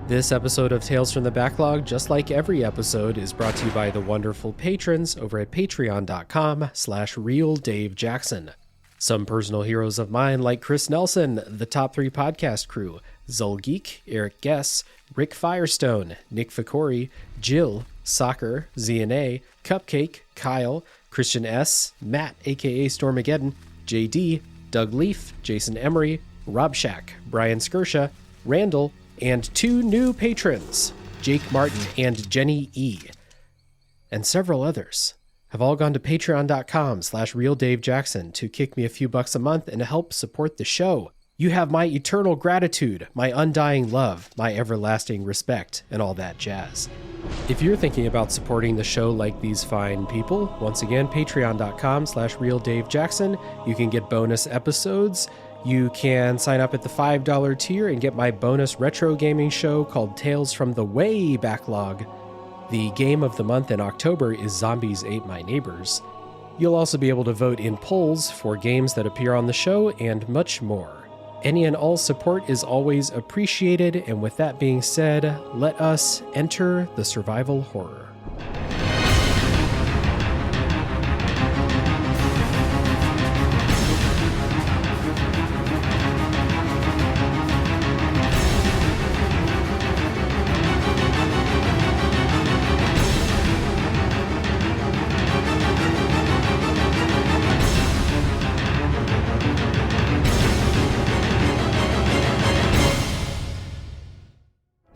This episode of Tales from the Backlog, just like every episode, is brought to you by the wonderful patrons over at patreon.com/realdavejackson. Some personal heroes of mine like Chris Nelson, the Top 3 Podcast Crew, Zulgeek, Eric Guess, Rick Firestone, Nick Ficori, Jill, Soccer, ZNA, Cupcake, Kyle, Christian S., Matt aka Stormageddon, JD, Doug Leaf, Jason Emery, Rob Shack, Brian Skirsha, Randall, and 2 new patrons, Jake Martin and Jenny E. And several others have all gone to patreon.com/realdavejackson to kick me a few bucks a month and help support the show. You have my eternal gratitude, my undying love, my everlasting respect, and all that jazz. If you're thinking about supporting the show like these fine people, once again, patreon.com/realdavejackson. You can get bonus episodes. You can sign up at the $5 tier and get my bonus retro gaming show called Tales from the Way Backlog. The game of the month in October is Zombies Ate My Neighbors. You'll also be able to vote in polls for games that appear on the show and much more. Any and all support is always appreciated, and with that being said, let us enter the survival horror.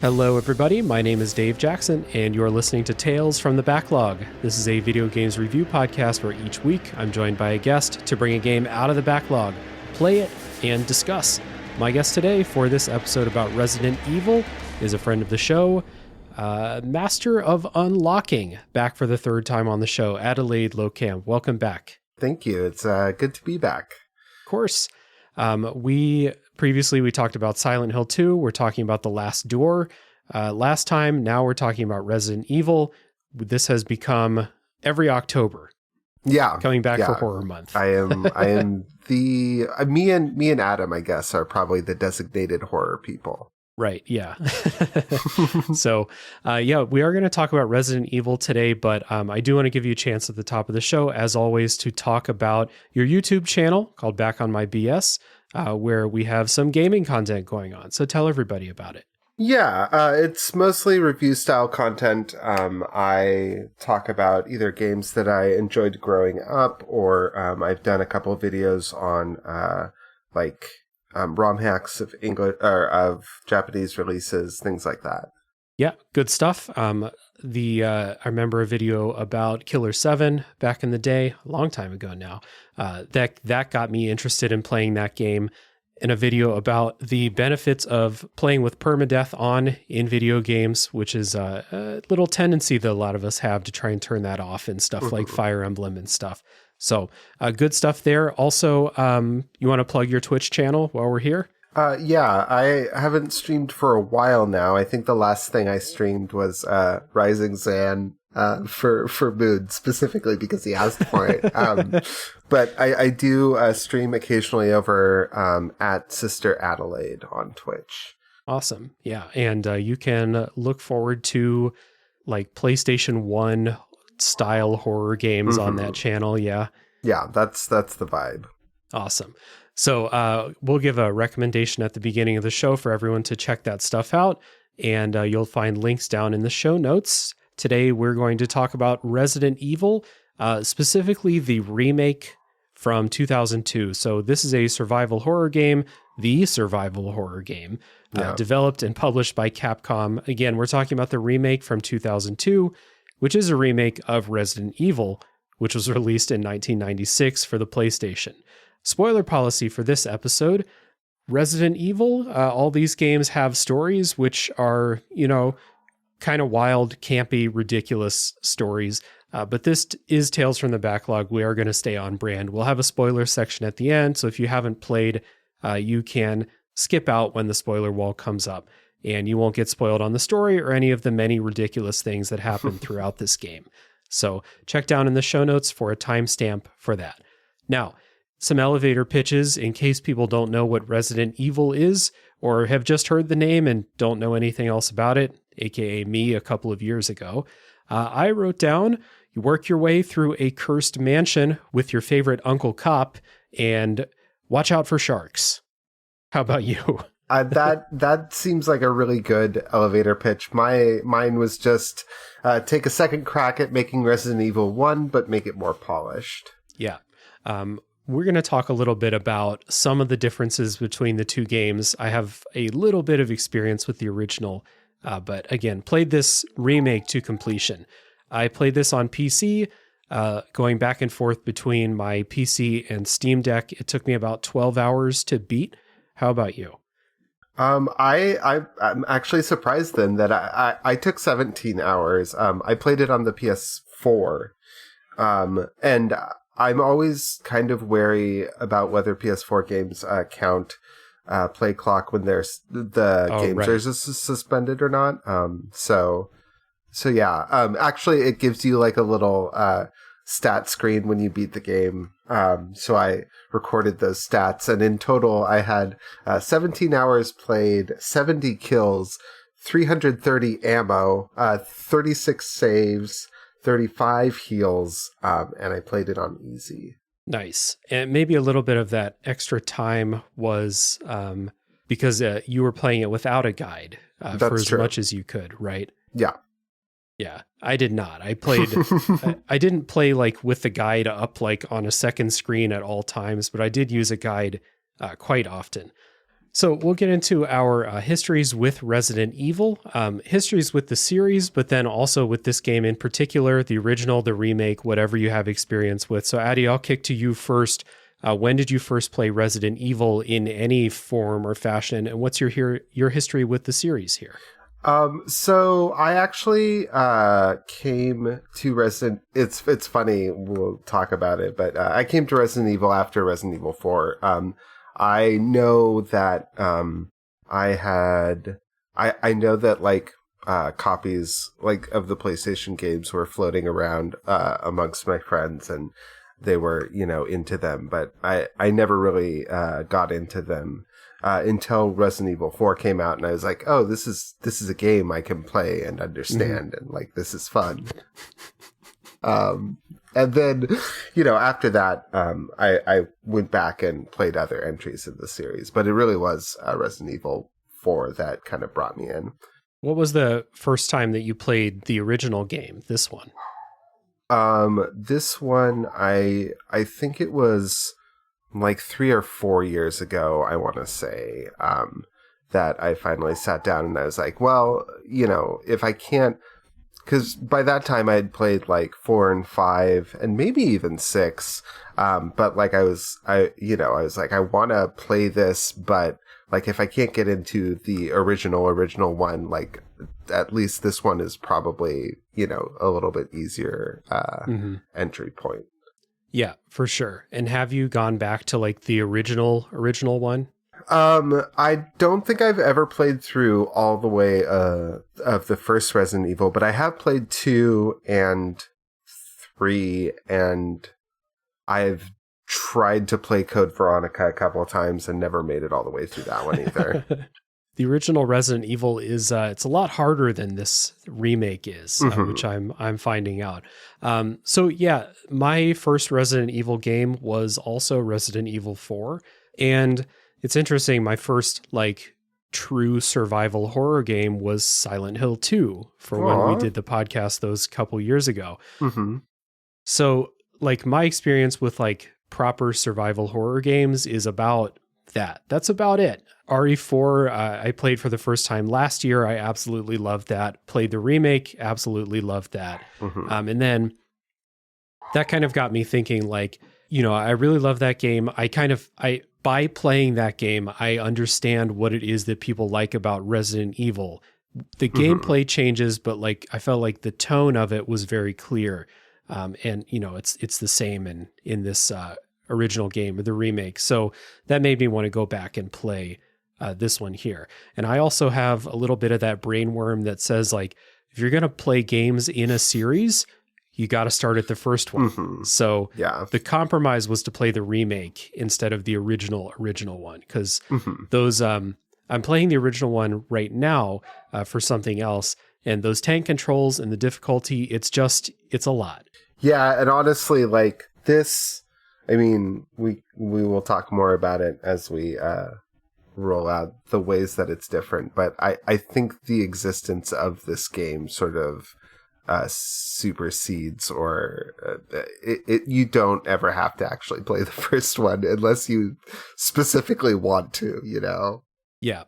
Hello everybody, my name is Dave Jackson, and you're listening to Tales from the Backlog. This is a video games review podcast where each week I'm joined by a guest to bring a game out of the backlog, play it, and discuss. My guest today for this episode about Resident Evil is a friend of the show, Master of Unlocking, back for the 3rd time on the show, Adelaide Lohkamp. Welcome back. Thank you. It's good to be back. Of course. We talked about Silent Hill 2. We're talking about The Last Door last time. Now we're talking about Resident Evil. This has become every October. Yeah. Coming back for Horror Month. I am me and Adam, I guess, are probably the designated horror people. Right. Yeah. So, we are going to talk about Resident Evil today, but I do want to give you a chance at the top of the show, as always, to talk about your YouTube channel called Back on My BS, where we have some gaming content going on. So tell everybody about it. Yeah, it's mostly review style content. I talk about either games that I enjoyed growing up, or I've done a couple of videos on ROM hacks of English or of Japanese releases, things like that. Yeah, good stuff. I remember a video about Killer 7 back in the day, a long time ago now. That got me interested in playing that game, and a video about the benefits of playing with permadeath in video games, which is a little tendency that a lot of us have to try and turn that off in stuff like Fire Emblem and stuff. So good stuff there. Also, you want to plug your Twitch channel while we're here? Yeah, I haven't streamed for a while now. I think the last thing I streamed was Rising Zan for Mood, specifically because he asked for it. But I do stream occasionally over at Sister Adelaide on Twitch. Awesome. Yeah, and you can look forward to like PlayStation 1 style horror games on that channel. Yeah that's the vibe. Awesome. So we'll give a recommendation at the beginning of the show for everyone to check that stuff out, and you'll find links down in the show notes. Today we're going to talk about Resident Evil, specifically the remake from 2002. So this is a survival horror game, developed and published by Capcom. Again, we're talking about the remake from 2002, which is a remake of Resident Evil, which was released in 1996 for the PlayStation. Spoiler policy for this episode: Resident Evil, all these games have stories which are, kind of wild, campy, ridiculous stories. But this is Tales from the Backlog. We are going to stay on brand. We'll have a spoiler section at the end, so if you haven't played, you can skip out when the spoiler wall comes up, and you won't get spoiled on the story or any of the many ridiculous things that happen throughout this game. So check down in the show notes for a timestamp for that. Now, some elevator pitches in case people don't know what Resident Evil is. or have just heard the name and don't know anything else about it, aka me a couple of years ago, I wrote down, you work your way through a cursed mansion with your favorite Uncle Cop and watch out for sharks. How about you? That seems like a really good elevator pitch. Mine was just take a second crack at making Resident Evil 1, but make it more polished. Yeah. We're going to talk a little bit about some of the differences between the two games. I have a little bit of experience with the original, but again, played this remake to completion. I played this on PC, going back and forth between my PC and Steam Deck. It took me about 12 hours to beat. How about you? I'm actually surprised then that I took 17 hours. I played it on the PS4. And I'm always kind of wary about whether PS4 games count play clock when there's games are suspended or not. So yeah. Actually, it gives you like a little stat screen when you beat the game. So I recorded those stats, and in total, I had 17 hours played, 70 kills, 330 ammo, 36 saves, 35 heals, and I played it on easy. Nice. And maybe a little bit of that extra time was because you were playing it without a guide for as much as you could, right? Yeah. Yeah, I did not. I played, I didn't play like with the guide up like on a second screen at all times, but I did use a guide quite often. So we'll get into our histories with Resident Evil, histories with the series, but then also with this game in particular, the original, the remake, whatever you have experience with. So Addy, I'll kick to you first. When did you first play Resident Evil in any form or fashion? And what's your history with the series here? So I actually came to Resident. It's funny. We'll talk about it, but I came to Resident Evil after Resident Evil 4. I know that I know that like copies like of the PlayStation games were floating around amongst my friends, and they were into them, but I never really got into them. Until Resident Evil 4 came out, and I was like, oh, this is a game I can play and understand, and like, this is fun. And then, after that, I went back and played other entries in the series, but it really was Resident Evil 4 that kind of brought me in. What was the first time that you played the original game, this one? This one, I think it was like 3 or 4 years ago, I want to say, that I finally sat down and I was like, well, if I can't, because by that time I had played like 4 and 5 and maybe even 6. But like I was like, I want to play this, but like if I can't get into the original one, like at least this one is probably, a little bit easier entry point. Yeah, for sure. And have you gone back to like the original one? I don't think I've ever played through all the way of the first Resident Evil, but I have played 2 and 3, and I've tried to play Code Veronica a couple of times and never made it all the way through that one either. The original Resident Evil is it's a lot harder than this remake is, which I'm finding out. So yeah, my first Resident Evil game was also Resident Evil 4, and it's interesting. My first like true survival horror game was Silent Hill 2 for when we did the podcast those couple years ago. So like my experience with like proper survival horror games is about that. That's about it. RE4, I played for the first time last year. I absolutely loved that. Played the remake, absolutely loved that. And then that kind of got me thinking like, I really love that game. By playing that game, I understand what it is that people like about Resident Evil. The gameplay changes, but like I felt like the tone of it was very clear. And it's the same in this original game or the remake. So that made me want to go back and play this one here. And I also have a little bit of that brainworm that says like, if you're going to play games in a series, you got to start at the first one. So yeah, the compromise was to play the remake instead of the original one. Cause those I'm playing the original one right now for something else. And those tank controls and the difficulty, it's a lot. Yeah, and honestly, like this, I mean, we will talk more about it as we roll out the ways that it's different. But I think the existence of this game sort of supersedes, or you don't ever have to actually play the first one unless you specifically want to, you know? Yeah.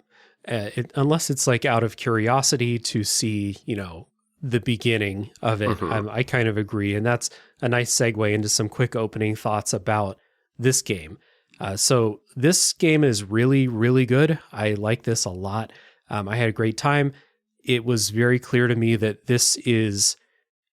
Unless it's like out of curiosity to see, you know, the beginning of it. I kind of agree. And that's a nice segue into some quick opening thoughts about this game. So this game is really, really good. I like this a lot. I had a great time. It was very clear to me that this is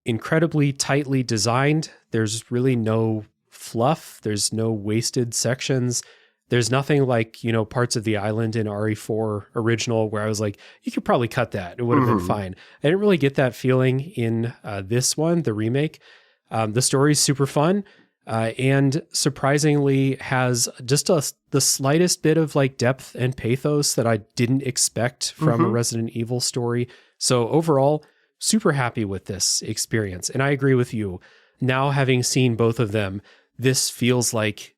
incredibly tightly designed. There's really no fluff. There's no wasted sections. There's nothing like, you know, parts of the island in RE4 original where I was like, you could probably cut that. It would have been fine. I didn't really get that feeling in this one, the remake. The story's super fun and surprisingly has just the slightest bit of like depth and pathos that I didn't expect from a Resident Evil story. So overall, super happy with this experience. And I agree with you. Now having seen both of them, this feels like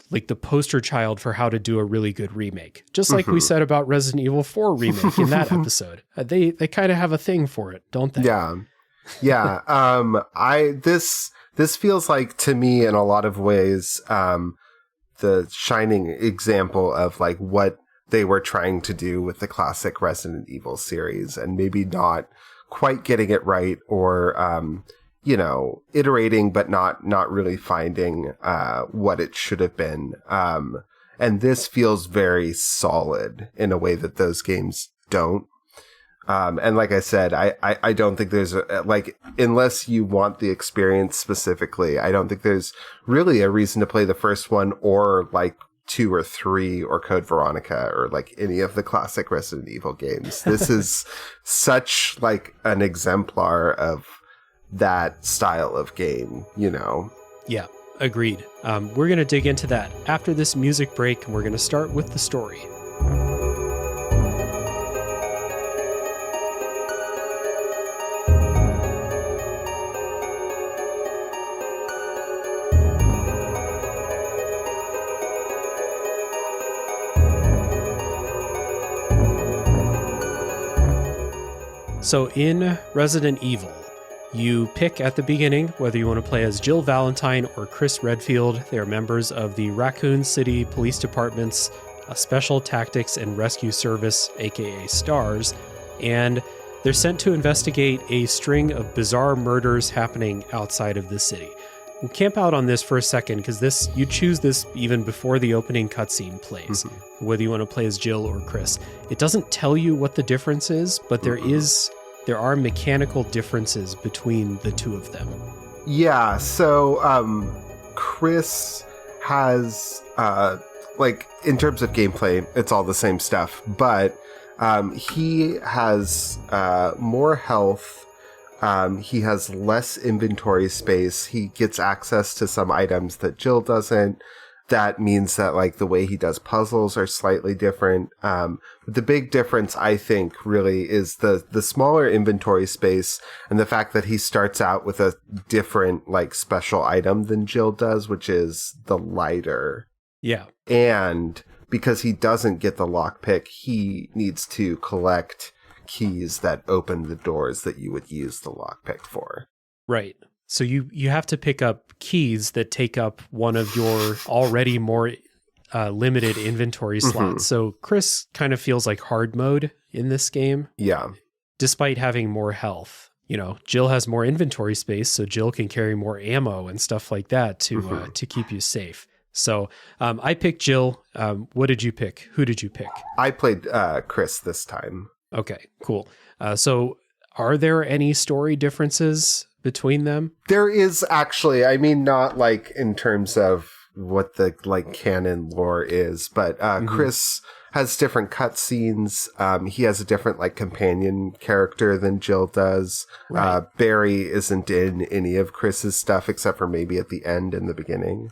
the poster child for how to do a really good remake. Just like we said about Resident Evil 4 remake in that episode. They kind of have a thing for it, don't they? Yeah. Yeah. This feels like, to me, in a lot of ways, the shining example of like what they were trying to do with the classic Resident Evil series and maybe not quite getting it right, or you know, iterating, but not really finding what it should have been. And this feels very solid in a way that those games don't. And like I said, I don't think there's like, unless you want the experience specifically, I don't think there's really a reason to play the first one or like 2 or 3 or Code Veronica or like any of the classic Resident Evil games. This is such like an exemplar of that style of game, you know? Yeah, agreed. We're going to dig into that after this music break, and we're going to start with the story. So in Resident Evil, you pick at the beginning whether you want to play as Jill Valentine or Chris Redfield. They are members of the Raccoon City Police Department's Special Tactics and Rescue Service, aka STARS, and they're sent to investigate a string of bizarre murders happening outside of the city. We'll camp out on this for a second because you choose this even before the opening cutscene plays, whether you want to play as Jill or Chris. It doesn't tell you what the difference is, but there are mechanical differences between the two of them. Yeah, so Chris has, like, in terms of gameplay, it's all the same stuff, but he has more health, he has less inventory space, he gets access to some items that Jill doesn't. That means that, like, the way he does puzzles are slightly different. The big difference, I think, really is the smaller inventory space and the fact that he starts out with a different, like, special item than Jill does, which is the lighter. Yeah. And because he doesn't get the lockpick, he needs to collect keys that open the doors that you would use the lockpick for. Right. So you have to pick up keys that take up one of your already more limited inventory slots. So Chris kind of feels like hard mode in this game. Yeah. Despite having more health. You know, Jill has more inventory space, so Jill can carry more ammo and stuff like that to keep you safe. So I picked Jill. What did you pick? Who did you pick? I played Chris this time. Okay, cool. So are there any story differences between them? There is actually. I mean, not like in terms of what the like canon lore is, but Chris has different cutscenes. He has a different like companion character than Jill does. Right. Barry isn't in any of Chris's stuff except for maybe at the end and the beginning.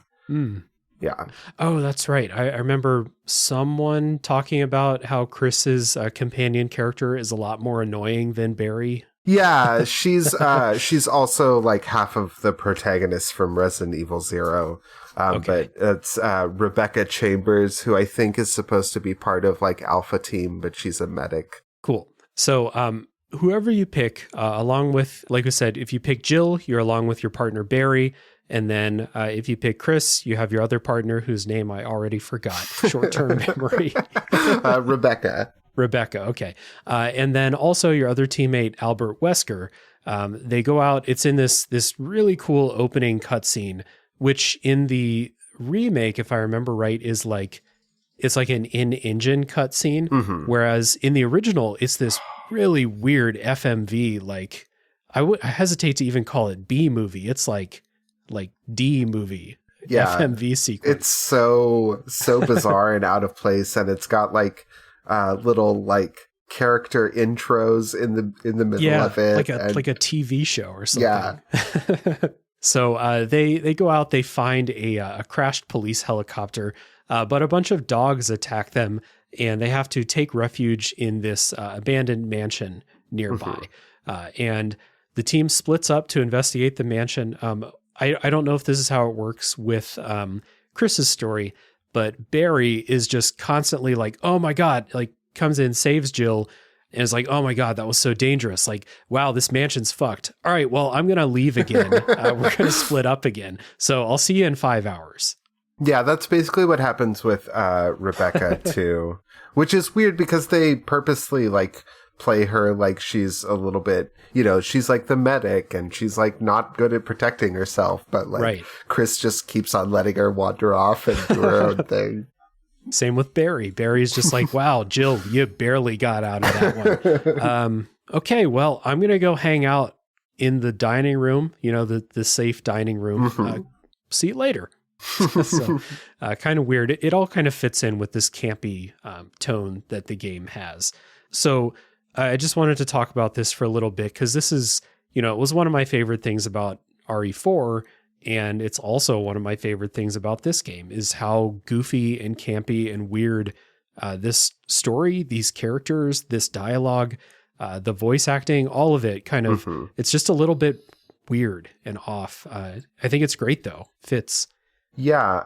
Yeah. Oh, that's right. I remember someone talking about how Chris's companion character is a lot more annoying than Barry. Yeah, she's also like half of the protagonist from Resident Evil Zero. Okay. But it's Rebecca Chambers, who I think is supposed to be part of like Alpha Team, but she's a medic. Cool. So whoever you pick, along with, like I said, if you pick Jill, you're along with your partner Barry. And then if you pick Chris, you have your other partner whose name I already forgot. Short-term memory. Rebecca. Rebecca, okay. And then also your other teammate, Albert Wesker. They go out. It's in this really cool opening cutscene, which in the remake, if I remember right, is like, it's like an in-engine cutscene. Mm-hmm. Whereas in the original, it's this really weird FMV, like, I hesitate to even call it B movie. It's like D movie. Yeah. FMV sequence. It's so bizarre and out of place, and it's got like little like character intros in the middle of it, like a TV show or something. Yeah. So they go out, they find a crashed police helicopter, but a bunch of dogs attack them, and they have to take refuge in this abandoned mansion nearby. And the team splits up to investigate the mansion. I don't know if this is how it works with Chris's story, but Barry is just constantly like, oh my God, like comes in, saves Jill, and is like, oh my God, that was so dangerous. Like, wow, this mansion's fucked. All right, well, I'm going to leave again. We're going to split up again. So I'll see you in 5 hours. Yeah, that's basically what happens with Rebecca too, which is weird because they purposely like play her like she's a little bit, she's like the medic and she's like not good at protecting herself, but like right. Chris just keeps on letting her wander off and do her own thing. Same with Barry. Barry's just like, wow, Jill, you barely got out of that one. Okay, well, I'm going to go hang out in the dining room, the safe dining room. See you later. So kind of weird. It all kind of fits in with this campy tone that the game has. So I just wanted to talk about this for a little bit because this is, it was one of my favorite things about RE4, and it's also one of my favorite things about this game is how goofy and campy and weird this story, these characters, this dialogue, the voice acting, all of it kind of, it's just a little bit weird and off. I think it's great though. Fits. Yeah.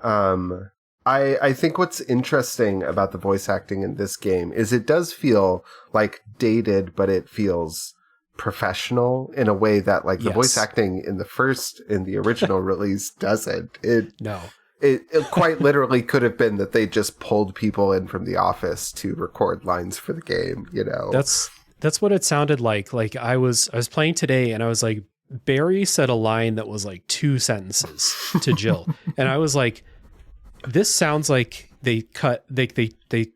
I think what's interesting about the voice acting in this game is it does feel like dated, but it feels professional in a way that like the voice acting in the original release doesn't. It quite literally could have been that they just pulled people in from the office to record lines for the game, That's what it sounded like. Like I was playing today and I was like, Barry said a line that was like 2 sentences to Jill. And I was like, this sounds like they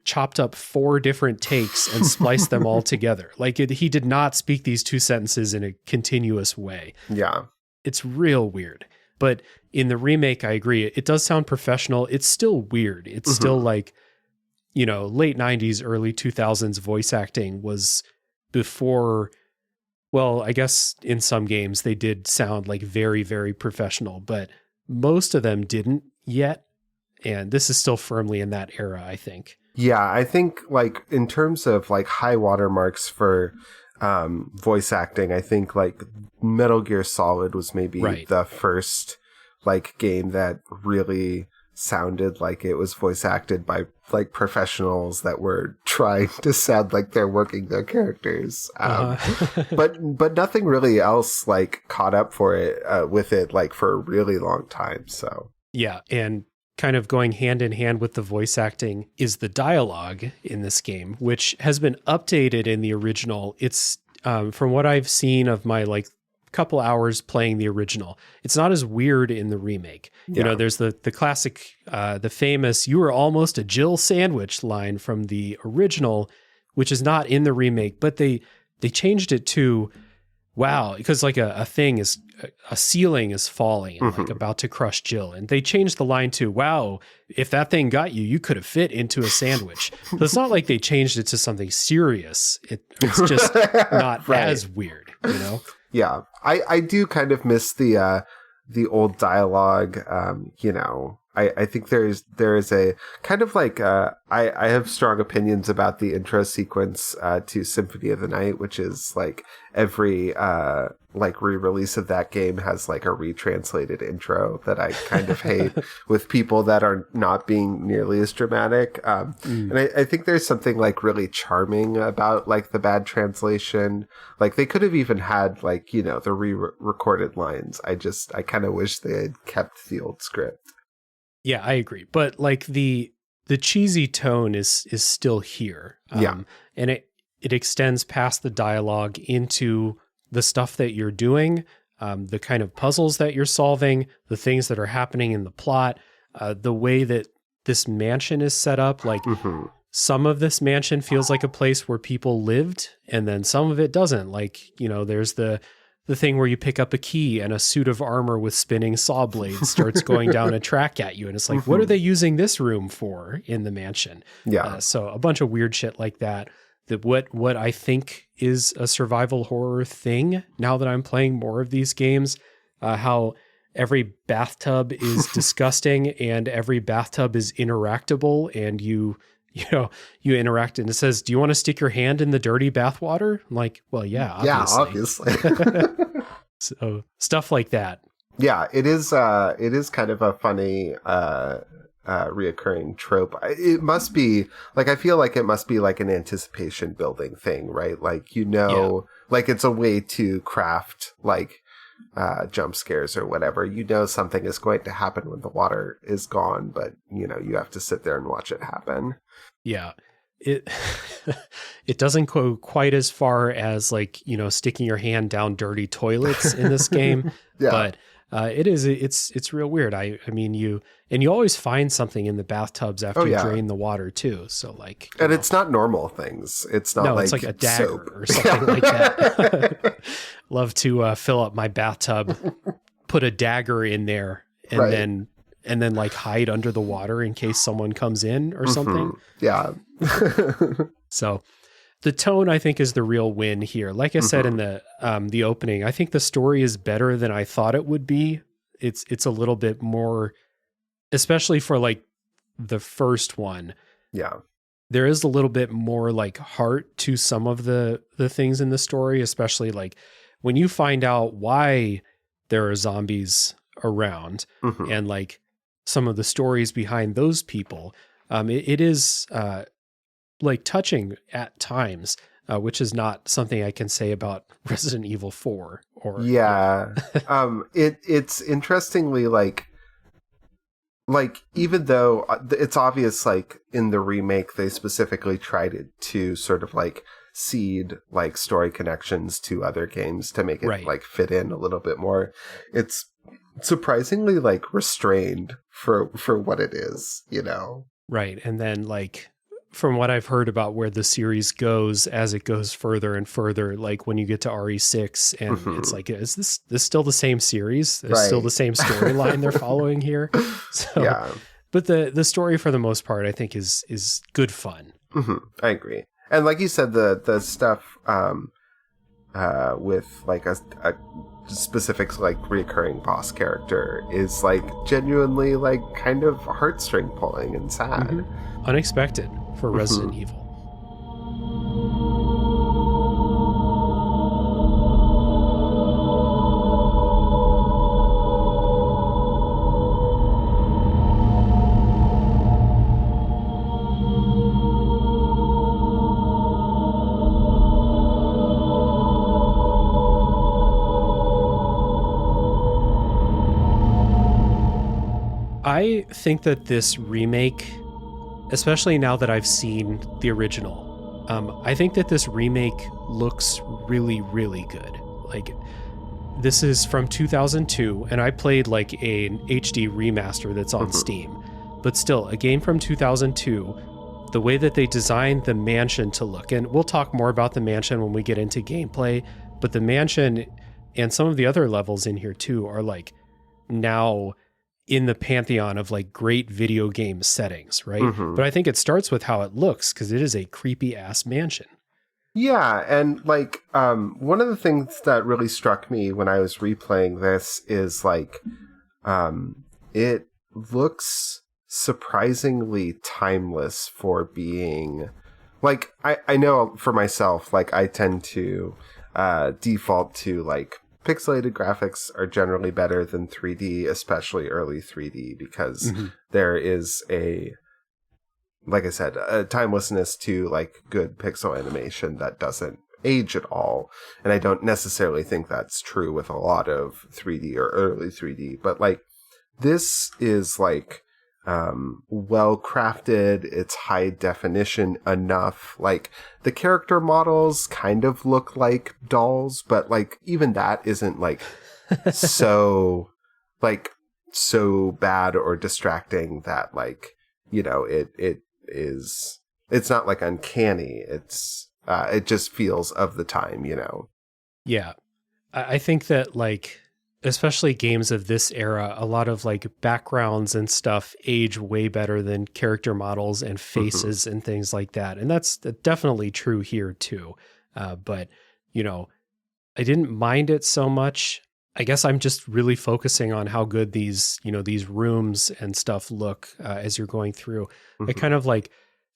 chopped up 4 different takes and spliced them all together. Like he did not speak these 2 sentences in a continuous way. Yeah. It's real weird. But in the remake, I agree. It does sound professional. It's still weird. It's still like, late 90s, early 2000s voice acting was before. Well, I guess in some games they did sound like very, very professional, but most of them didn't yet. And this is still firmly in that era, I think. Yeah, I think like in terms of like high watermarks for voice acting, I think like Metal Gear Solid was maybe the first like game that really sounded like it was voice acted by like professionals that were trying to sound like they're working their characters. But nothing really else like caught up for it with it like for a really long time. So yeah, and kind of going hand in hand with the voice acting is the dialogue in this game, which has been updated in the original. It's from what I've seen of my like couple hours playing the original, it's not as weird in the remake. There's the classic, the famous "you were almost a Jill sandwich" line from the original, which is not in the remake, but they changed it to wow, because like a ceiling is falling and like about to crush Jill, and they changed the line to wow, if that thing got you, you could have fit into a sandwich. So it's not like they changed it to something serious. It's just not as weird, Yeah, I do kind of miss the old dialogue, I think there is a kind of like I have strong opinions about the intro sequence to Symphony of the Night, which is like every like re-release of that game has like a retranslated intro that I kind of hate with people that are not being nearly as dramatic. And I think there's something like really charming about like the bad translation. Like they could have even had like, you know, the re-recorded lines. I kind of wish they had kept the old script. Yeah, I agree. But like the cheesy tone is still here. And it extends past the dialogue into the stuff that you're doing, the kind of puzzles that you're solving, the things that are happening in the plot, the way that this mansion is set up. Like some of this mansion feels like a place where people lived, and then some of it doesn't. Like, you know, there's the thing where you pick up a key and a suit of armor with spinning saw blades starts going down a track at you. And it's like, what are they using this room for in the mansion? Yeah. So a bunch of weird shit like that. That what I think is a survival horror thing now that I'm playing more of these games, how every bathtub is disgusting and every bathtub is interactable, and you interact and it says, do you want to stick your hand in the dirty bathwater? I'm like, well, yeah, obviously. So stuff like that. Yeah, it is kind of a funny reoccurring trope. It must be like, I feel like it must be like an anticipation building thing, right? Like, you know, like it's a way to craft like jump scares or whatever. You know, something is going to happen when the water is gone, but you know, you have to sit there and watch it happen. Yeah. It doesn't go quite as far as like, you know, sticking your hand down dirty toilets in this game, but it's real weird. I mean, you always find something in the bathtubs after you drain the water too. So like, and it's not normal things. It's not it's like a dagger soap or something like that. Love to fill up my bathtub, put a dagger in there, and then like hide under the water in case someone comes in or something. Yeah. So the tone, I think, is the real win here. Like I said in the opening, I think the story is better than I thought it would be. It's a little bit more, especially for like the first one. Yeah. There is a little bit more like heart to some of the things in the story, especially like when you find out why there are zombies around and like some of the stories behind those people. It is like touching at times, which is not something I can say about Resident Evil 4 or it's interestingly like even though it's obvious like in the remake they specifically tried to sort of like seed like story connections to other games to make it like fit in a little bit more. It's surprisingly like restrained for what it is, you know. Right. And then like from what I've heard about where the series goes as it goes further and further, like when you get to RE6 and it's like, is this still the same series? There's still the same storyline they're following here. So, but the story for the most part, I think is good fun. I agree. And like you said, the stuff with like a specific like reoccurring boss character is like genuinely like kind of heartstring pulling and sad. Unexpected for Resident Evil. I think that this remake, especially now that I've seen the original, I think that this remake looks really, really good. Like, this is from 2002, and I played like an HD remaster that's on Steam. But still, a game from 2002, the way that they designed the mansion to look, and we'll talk more about the mansion when we get into gameplay, but the mansion and some of the other levels in here too are like now in the pantheon of like great video game settings, right? But I think it starts with how it looks because it is a creepy ass mansion. Yeah, and like one of the things that really struck me when I was replaying this is like it looks surprisingly timeless for being, like, I know for myself, like, I tend to default to, like, pixelated graphics are generally better than 3D, especially early 3D, because there is like I said, a timelessness to, like, good pixel animation that doesn't age at all. And I don't necessarily think that's true with a lot of 3D or early 3D, but, like, this is, like, well crafted. It's high definition enough. Like, the character models kind of look like dolls, but, like, even that isn't, like, so bad or distracting that, like, you know, it's not, like, uncanny. It just feels of the time, you know? Yeah. I think that, like, especially games of this era, a lot of, like, backgrounds and stuff age way better than character models and faces and things like that. And that's definitely true here too. But, you know, I didn't mind it so much. I guess I'm just really focusing on how good these, you know, these rooms and stuff look as you're going through. I kind of, like,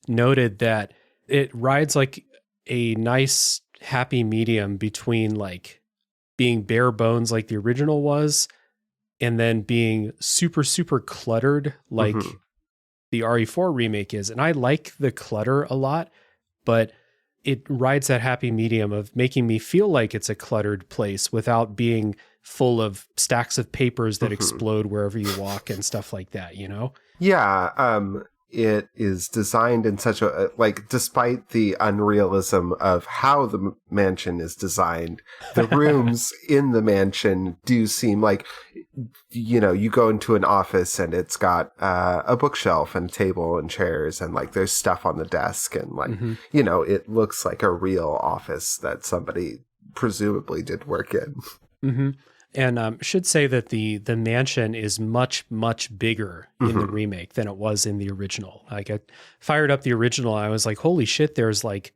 noted that it rides, like, a nice happy medium between, like, being bare bones like the original was, and then being super, super cluttered like the RE4 remake is. And I like the clutter a lot, but it rides that happy medium of making me feel like it's a cluttered place without being full of stacks of papers that explode wherever you walk and stuff like that, you know? Yeah, it is designed in such a, like, despite the unrealism of how the mansion is designed, the rooms in the mansion do seem like, you know, you go into an office and it's got a bookshelf and a table and chairs and, like, there's stuff on the desk and, like, you know, it looks like a real office that somebody presumably did work in. And should say that the mansion is much, much bigger in the remake than it was in the original. Like, I fired up the original, I was like, holy shit, there's, like,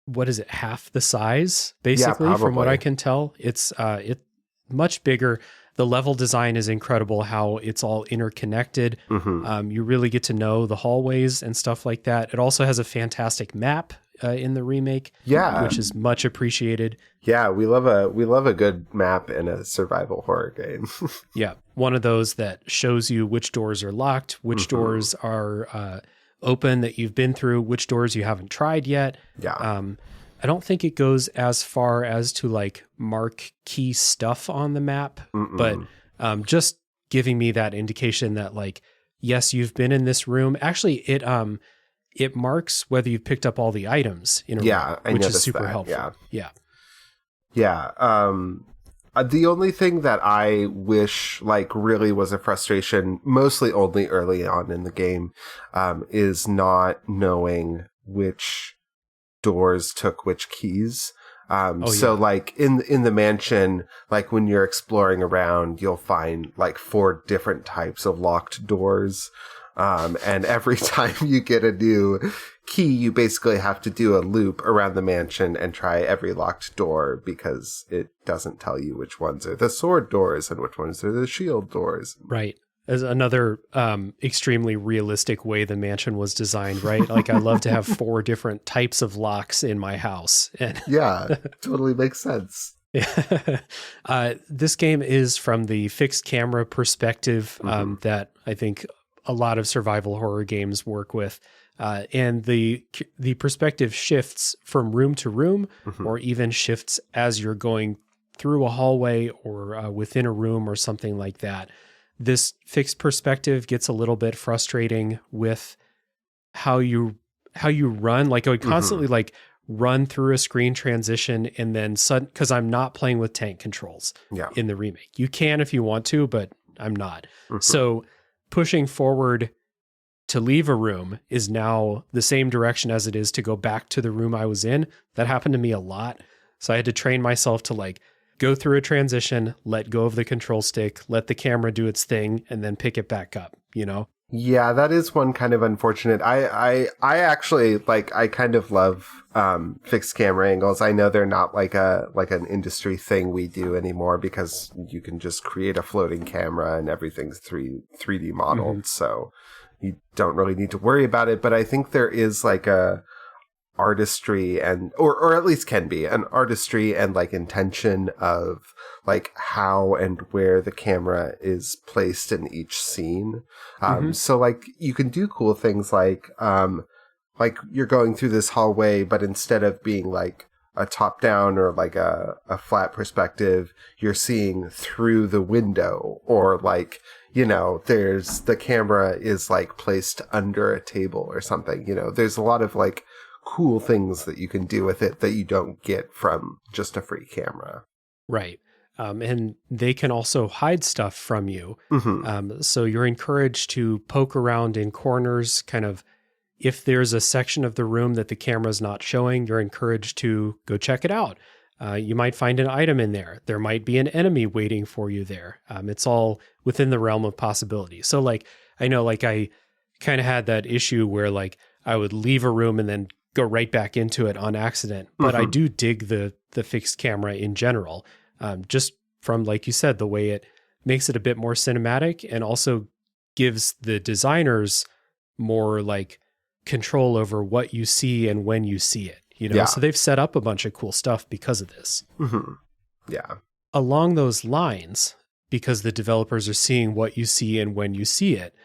what is it, half the size, basically, from what I can tell. It's much bigger. The level design is incredible, how it's all interconnected. You really get to know the hallways and stuff like that. It also has a fantastic map in the remake, which is much appreciated. Yeah, we love a good map in a survival horror game. Yeah, one of those that shows you which doors are locked, which doors are open that you've been through, which doors you haven't tried yet. Yeah. I don't think it goes as far as to, like, mark key stuff on the map, but just giving me that indication that, like, yes, you've been in this room. Actually, it marks whether you've picked up all the items in a room, which is super helpful. Yeah. The only thing that I wish, like, really was a frustration, mostly only early on in the game, is not knowing which doors took which keys. So, like, in the mansion, like, when you're exploring around, you'll find, like, 4 different types of locked doors. And every time you get a new key, you basically have to do a loop around the mansion and try every locked door, because it doesn't tell you which ones are the sword doors and which ones are the shield doors. Right. As another extremely realistic way the mansion was designed, right? Like, I love to have 4 different types of locks in my house. And yeah, totally makes sense. This game is from the fixed camera perspective that I think a lot of survival horror games work with. And the perspective shifts from room to room, or even shifts as you're going through a hallway or within a room or something like that. This fixed perspective gets a little bit frustrating with how you run. Like, I would constantly like run through a screen transition and then because I'm not playing with tank controls in the remake. You can if you want to, but I'm not. So pushing forward to leave a room is now the same direction as it is to go back to the room I was in. That happened to me a lot. So I had to train myself to, like, go through a transition, let go of the control stick, let the camera do its thing, and then pick it back up, you know? Yeah, that is one kind of unfortunate. I actually like, I kind of love fixed camera angles. I know they're not like an industry thing we do anymore because you can just create a floating camera and everything's 3D modeled, so you don't really need to worry about it. But I think there is like a artistry and or at least can be an artistry and like intention of like how and where the camera is placed in each scene. So like you can do cool things like you're going through this hallway, but instead of being like a top down or like a flat perspective, you're seeing through the window, or like, you know, there's the camera is like placed under a table or something. You know, there's a lot of like cool things that you can do with it that you don't get from just a free camera. Right. And they can also hide stuff from you. So you're encouraged to poke around in corners, kind of, if there's a section of the room that the camera's not showing, you're encouraged to go check it out. You might find an item in there. There might be an enemy waiting for you there. It's all within the realm of possibility. So like, I know like I kind of had that issue where like I would leave a room and then go right back into it on accident. But I do dig the fixed camera in general. Just from, like you said, the way it makes it a bit more cinematic and also gives the designers more like control over what you see and when you see it, you know? Yeah. So they've set up a bunch of cool stuff because of this. Yeah. Along those lines, because the developers are seeing what you see and when you see it,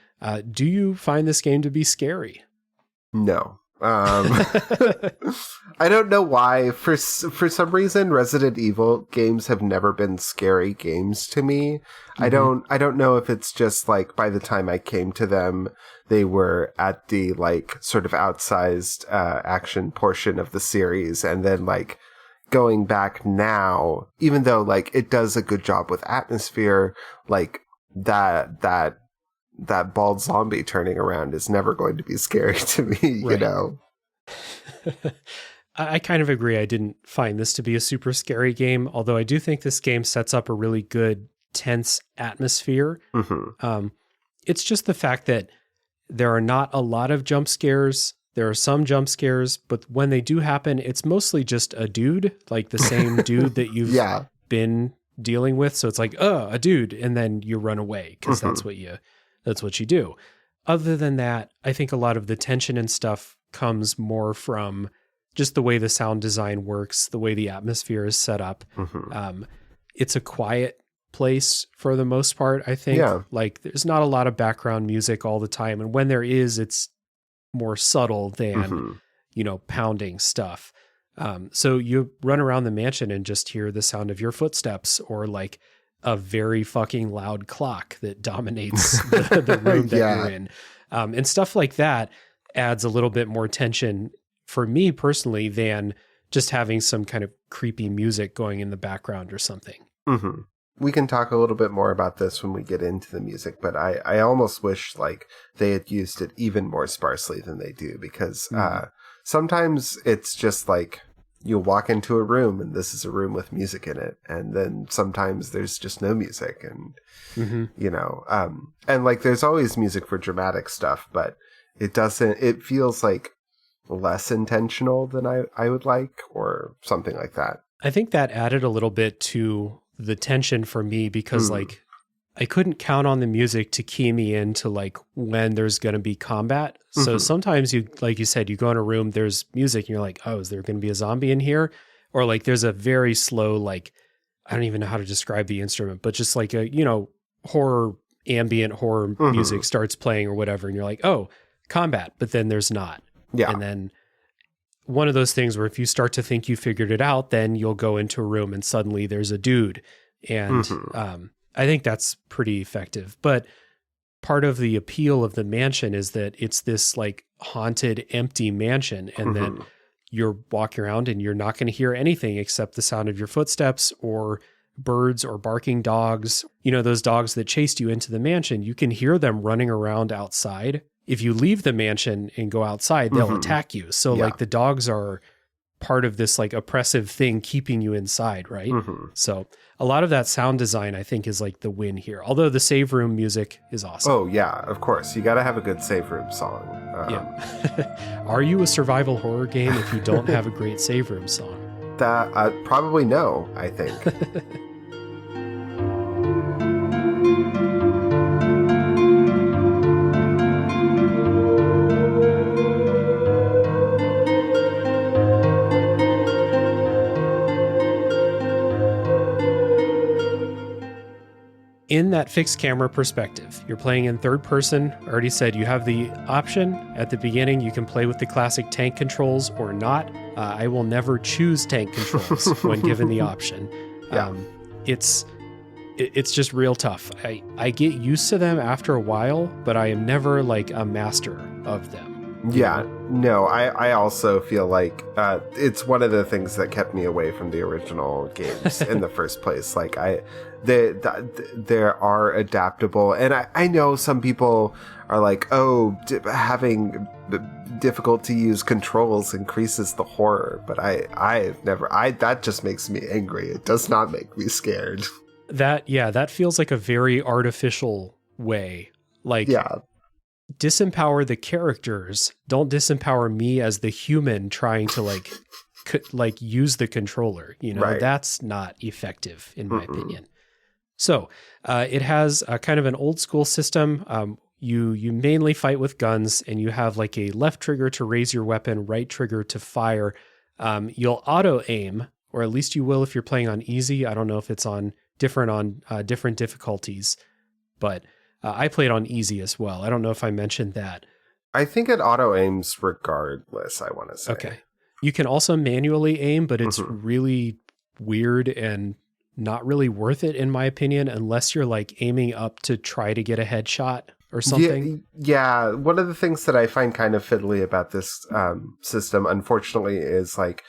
do you find this game to be scary? No. I don't know why. For some reason, Resident Evil games have never been scary games to me. I don't know if it's just like by the time I came to them, they were at the like sort of outsized action portion of the series, and then like going back now, even though like it does a good job with atmosphere, like that bald zombie turning around is never going to be scary to me, you know? I kind of agree. I didn't find this to be a super scary game, although I do think this game sets up a really good, tense atmosphere. It's just the fact that there are not a lot of jump scares. There are some jump scares, but when they do happen, it's mostly just a dude, like the same dude that you've been dealing with. So it's like, oh, a dude, and then you run away because that's what you do. Other than that, I think a lot of the tension and stuff comes more from just the way the sound design works, the way the atmosphere is set up. It's a quiet place for the most part, I think. Yeah. Like there's not a lot of background music all the time. And when there is, it's more subtle than, you know, pounding stuff. So you run around the mansion and just hear the sound of your footsteps or like a very fucking loud clock that dominates the room that you're in. And stuff like that adds a little bit more tension for me personally than just having some kind of creepy music going in the background or something. We can talk a little bit more about this when we get into the music, but I almost wish like they had used it even more sparsely than they do, because sometimes it's just like you'll walk into a room and this is a room with music in it, and then sometimes there's just no music, and you know, and like there's always music for dramatic stuff, but it feels like less intentional than I would like, or something like that. I think that added a little bit to the tension for me, because like I couldn't count on the music to key me into like when there's going to be combat. So sometimes you, like you said, you go in a room, there's music and you're like, oh, is there going to be a zombie in here? Or like there's a very slow, like, I don't even know how to describe the instrument, but just like a, you know, ambient horror music starts playing or whatever. And you're like, oh, combat, but then there's not. Yeah. And then one of those things where if you start to think you figured it out, then you'll go into a room and suddenly there's a dude. And I think that's pretty effective. But part of the appeal of the mansion is that it's this like haunted, empty mansion. And then you're walking around and you're not going to hear anything except the sound of your footsteps or birds or barking dogs. You know, those dogs that chased you into the mansion, you can hear them running around outside. If you leave the mansion and go outside, they'll attack you. So like the dogs are part of this like oppressive thing keeping you inside, right? Mm-hmm. So a lot of that sound design, I think, is like the win here. Although the save room music is awesome. Oh yeah, of course. You got to have a good save room song. Yeah. Are you a survival horror game if you don't have a great save room song? That probably no, I think. In that fixed camera perspective, you're playing in third person. I already said you have the option at the beginning. You can play with the classic tank controls or not. I will never choose tank controls when given the option. Yeah. It's just real tough. I get used to them after a while, but I am never like a master of them. Yeah, no, I also feel like it's one of the things that kept me away from the original games in the first place. Like there are adaptable, and I know some people are like, oh, having difficult to use controls increases the horror, but that just makes me angry. It does not make me scared. That feels like a very artificial way. Like, yeah. Disempower the characters. Don't disempower me as the human trying to like use the controller. You know, right. That's not effective in my opinion. So it has a kind of an old school system. You mainly fight with guns, and you have like a left trigger to raise your weapon, right trigger to fire. You'll auto aim, or at least you will if you're playing on easy. I don't know if it's different on different difficulties, but I played on easy as well. I don't know if I mentioned that. I think it auto aims regardless, I want to say. Okay. You can also manually aim, but it's really weird and not really worth it, in my opinion, unless you're like aiming up to try to get a headshot or something. Yeah. One of the things that I find kind of fiddly about this system, unfortunately, is like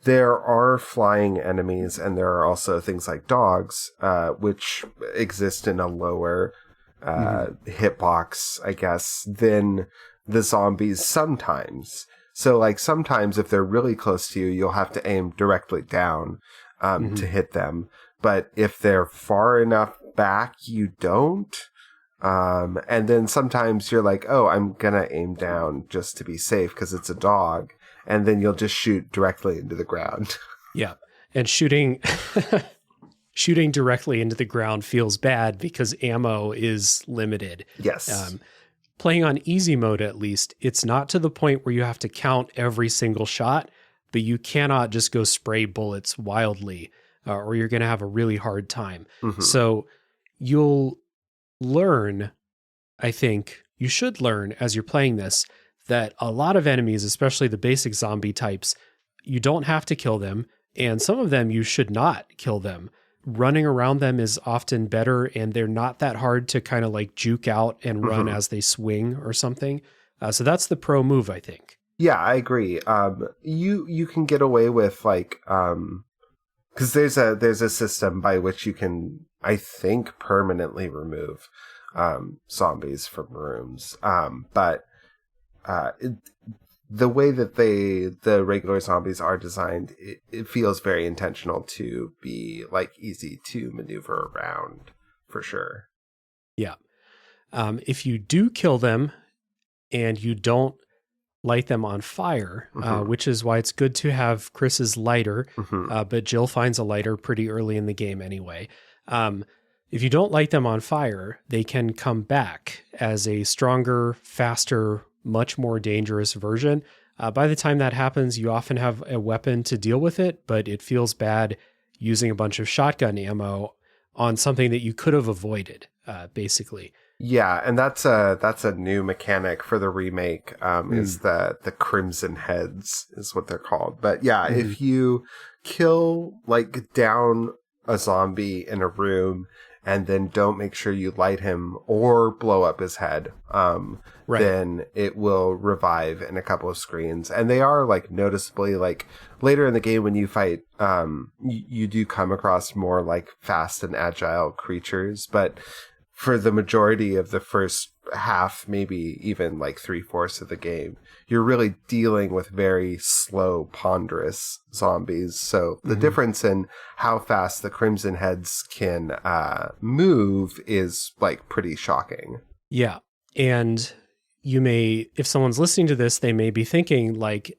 there are flying enemies, and there are also things like dogs, which exist in a lower hitbox, I guess, than the zombies sometimes. So like sometimes if they're really close to you, you'll have to aim directly down to hit them. But if they're far enough back, you don't. And then sometimes you're like, oh, I'm gonna aim down just to be safe because it's a dog. And then you'll just shoot directly into the ground. Yeah. And shooting directly into the ground feels bad because ammo is limited. Yes. Playing on easy mode, at least, it's not to the point where you have to count every single shot, but you cannot just go spray bullets wildly, or you're going to have a really hard time. So you'll learn, I think, you should learn as you're playing this, that a lot of enemies, especially the basic zombie types, you don't have to kill them, and some of them you should not kill them. Running around them is often better, and they're not that hard to kind of like juke out and run as they swing or something. So that's the pro move, I think. Yeah, I agree. You can get away with like, because there's a system by which you can, I think, permanently remove zombies from rooms. But the way that the regular zombies are designed, it feels very intentional to be like easy to maneuver around for sure. Yeah. If you do kill them and you don't light them on fire, which is why it's good to have Chris's lighter, but Jill finds a lighter pretty early in the game anyway. If you don't light them on fire, they can come back as a stronger, faster, much more dangerous version. By the time that happens, you often have a weapon to deal with it, but it feels bad using a bunch of shotgun ammo on something that you could have avoided, basically. Yeah, and that's a new mechanic for the remake, is the Crimson Heads is what they're called. But yeah, if you kill, like, down a zombie in a room and then don't make sure you light him or blow up his head, then it will revive in a couple of screens. And they are like noticeably, like later in the game when you fight, you do come across more like fast and agile creatures. But for the majority of the first half, maybe even like 3/4 of the game, you're really dealing with very slow, ponderous zombies. So the difference in how fast the Crimson Heads can move is like pretty shocking. Yeah. And you may, if someone's listening to this, they may be thinking like,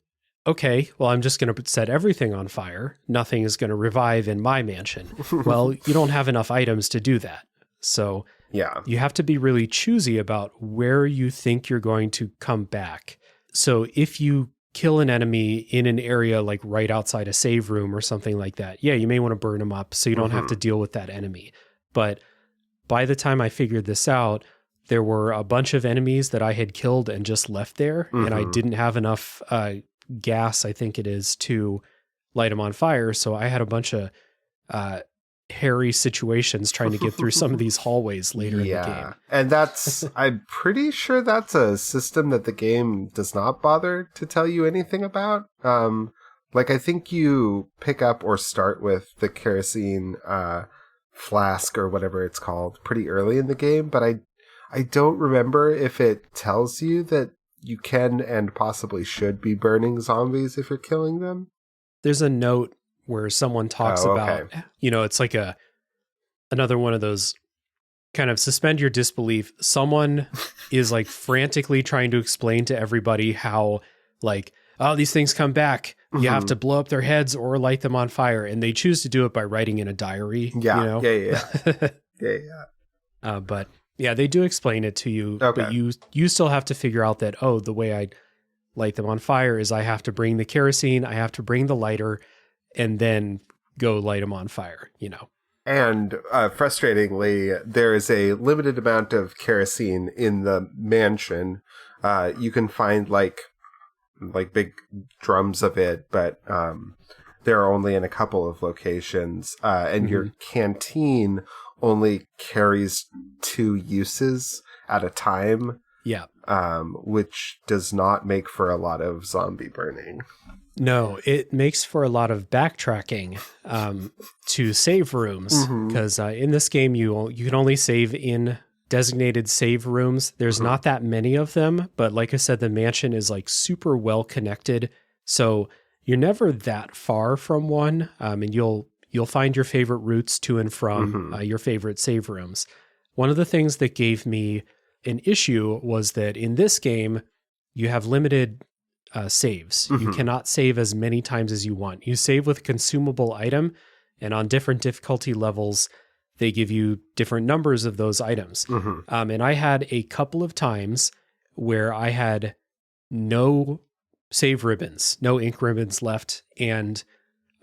okay, well, I'm just going to set everything on fire. Nothing is going to revive in my mansion. Well, you don't have enough items to do that. So yeah, you have to be really choosy about where you think you're going to come back. So if you kill an enemy in an area like right outside a save room or something like that, yeah, you may want to burn them up so you don't have to deal with that enemy. But by the time I figured this out, there were a bunch of enemies that I had killed and just left there, and I didn't have enough gas, I think it is, to light them on fire. So I had a bunch of hairy situations trying to get through some of these hallways later in the game. And I'm pretty sure that's a system that the game does not bother to tell you anything about. Like, I think you pick up or start with the kerosene flask or whatever it's called pretty early in the game, but I don't remember if it tells you that you can and possibly should be burning zombies if you're killing them. There's a note where someone talks about, it's like another one of those kind of suspend your disbelief. Someone is like frantically trying to explain to everybody how like, oh, these things come back. You have to blow up their heads or light them on fire. And they choose to do it by writing in a diary. Yeah. But yeah, they do explain it to you, but you still have to figure out that, oh, the way I light them on fire is I have to bring the kerosene, I have to bring the lighter, and then go light them on fire, And frustratingly, there is a limited amount of kerosene in the mansion. You can find like big drums of it, but there are only in a couple of locations. And your canteen only carries 2 uses at a time. Yeah. Which does not make for a lot of zombie burning. No, it makes for a lot of backtracking to save rooms, because in this game you can only save in designated save rooms. There's not that many of them, but like I said, the mansion is like super well connected, so you're never that far from one, and you'll find your favorite routes to and from your favorite save rooms. One of the things that gave me an issue was that in this game, you have limited saves. You cannot save as many times as you want. You save with a consumable item, and on different difficulty levels, they give you different numbers of those items. And I had a couple of times where I had no save ribbons, no ink ribbons left, and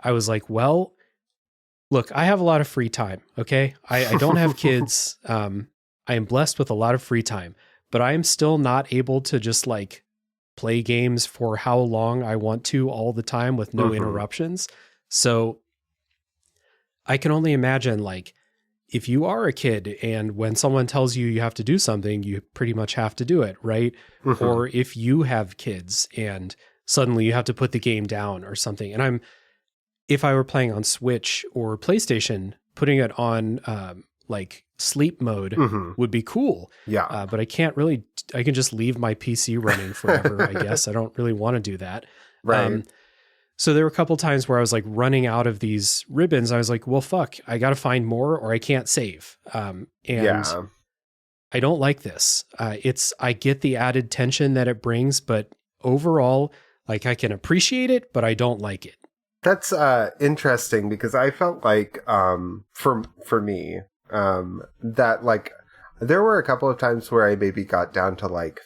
I was like, well, look, I have a lot of free time, okay? I don't have kids. I am blessed with a lot of free time, but I am still not able to just like play games for how long I want to all the time with no interruptions. So I can only imagine, like, if you are a kid and when someone tells you you have to do something, you pretty much have to do it, right? Or if you have kids and suddenly you have to put the game down or something. And if I were playing on Switch or PlayStation, putting it on like sleep mode would be cool. Yeah. But I can't really, I can just leave my PC running forever, I guess. I don't really want to do that. Right. So there were a couple times where I was like running out of these ribbons. I was like, well, fuck, I got to find more or I can't save. And I don't like this. I get the added tension that it brings, but overall, like I can appreciate it, but I don't like it. That's interesting because I felt like for me that like there were a couple of times where I maybe got down to like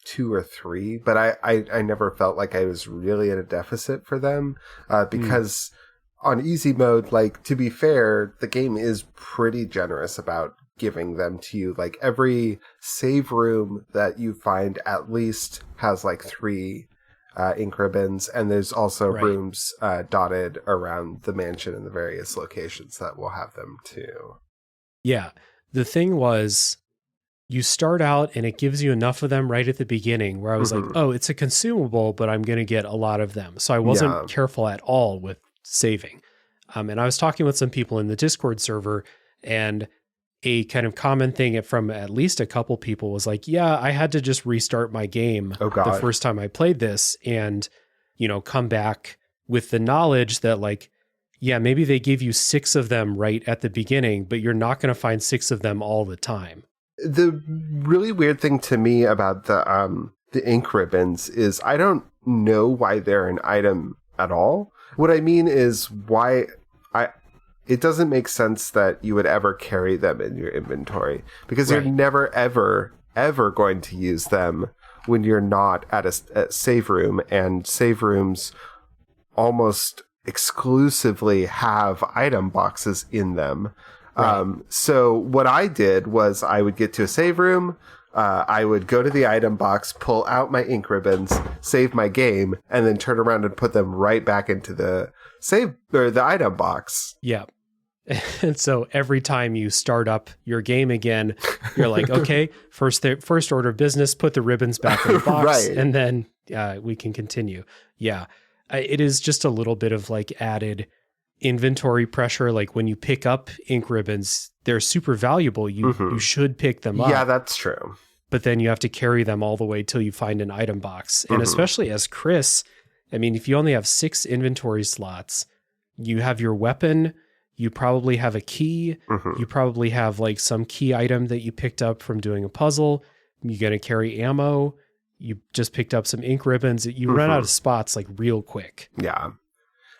2 or 3, but I never felt like I was really at a deficit for them because on easy mode, like to be fair, the game is pretty generous about giving them to you. Like every save room that you find at least has like 3 ink ribbons, and there's also rooms dotted around the mansion in the various locations that will have them too. Yeah. The thing was, you start out and it gives you enough of them right at the beginning where I was like, oh, it's a consumable, but I'm going to get a lot of them. So I wasn't careful at all with saving. And I was talking with some people in the Discord server, and a kind of common thing from at least a couple people was like, yeah, I had to just restart my game the first time I played this and, come back with the knowledge that like, yeah, maybe they gave you 6 of them right at the beginning, but you're not going to find 6 of them all the time. The really weird thing to me about the ink ribbons is I don't know why they're an item at all. What I mean is it doesn't make sense that you would ever carry them in your inventory because you're never, ever going to use them when you're not at a save room, and save rooms almost exclusively have item boxes in them. Right. So what I did was I would get to a save room, I would go to the item box, pull out my ink ribbons, save my game, and then turn around and put them right back into the save or the item box. Yeah. And so every time you start up your game again, you're like, okay, first order of business, put the ribbons back in the box, and then we can continue. Yeah. It is just a little bit of like added inventory pressure. Like when you pick up ink ribbons, they're super valuable. You should pick them up. Yeah, that's true. But then you have to carry them all the way till you find an item box. And especially as Chris, I mean, if you only have 6 inventory slots, you have your weapon, you probably have a key, you probably have like some key item that you picked up from doing a puzzle, you're going to carry ammo, you just picked up some ink ribbons, you run out of spots like real quick. Yeah,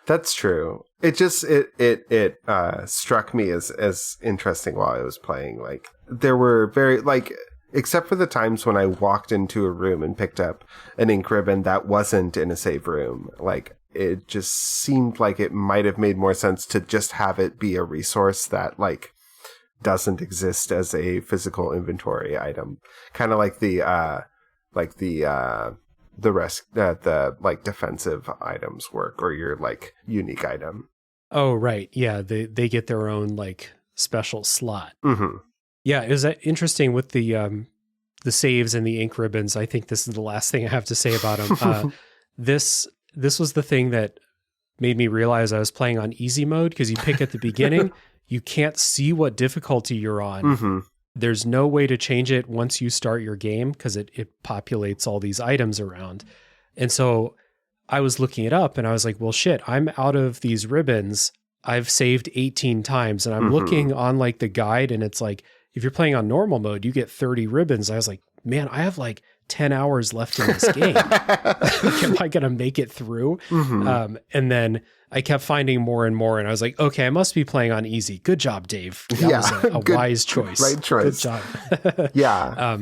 that's true. It just, it struck me as interesting while I was playing. Like there were very like, except for the times when I walked into a room and picked up an ink ribbon that wasn't in a save room, like it just seemed like it might have made more sense to just have it be a resource that like doesn't exist as a physical inventory item. Kind of like the defensive items work, or your like unique item. Oh, right. Yeah. They get their own like special slot. Yeah. It was interesting with the saves and the ink ribbons. I think this is the last thing I have to say about them. This was the thing that made me realize I was playing on easy mode, because you pick at the beginning, you can't see what difficulty you're on. There's no way to change it once you start your game, because it populates all these items around. And so I was looking it up and I was like, well, shit, I'm out of these ribbons. I've saved 18 times, and I'm looking on like the guide, and it's like, if you're playing on normal mode, you get 30 ribbons. I was like, man, I have like 10 hours left in this game. Like, am I going to make it through? And then I kept finding more and more, and I was like, okay, I must be playing on easy. Good job, Dave. That was a wise choice. Right choice. Good job. Yeah.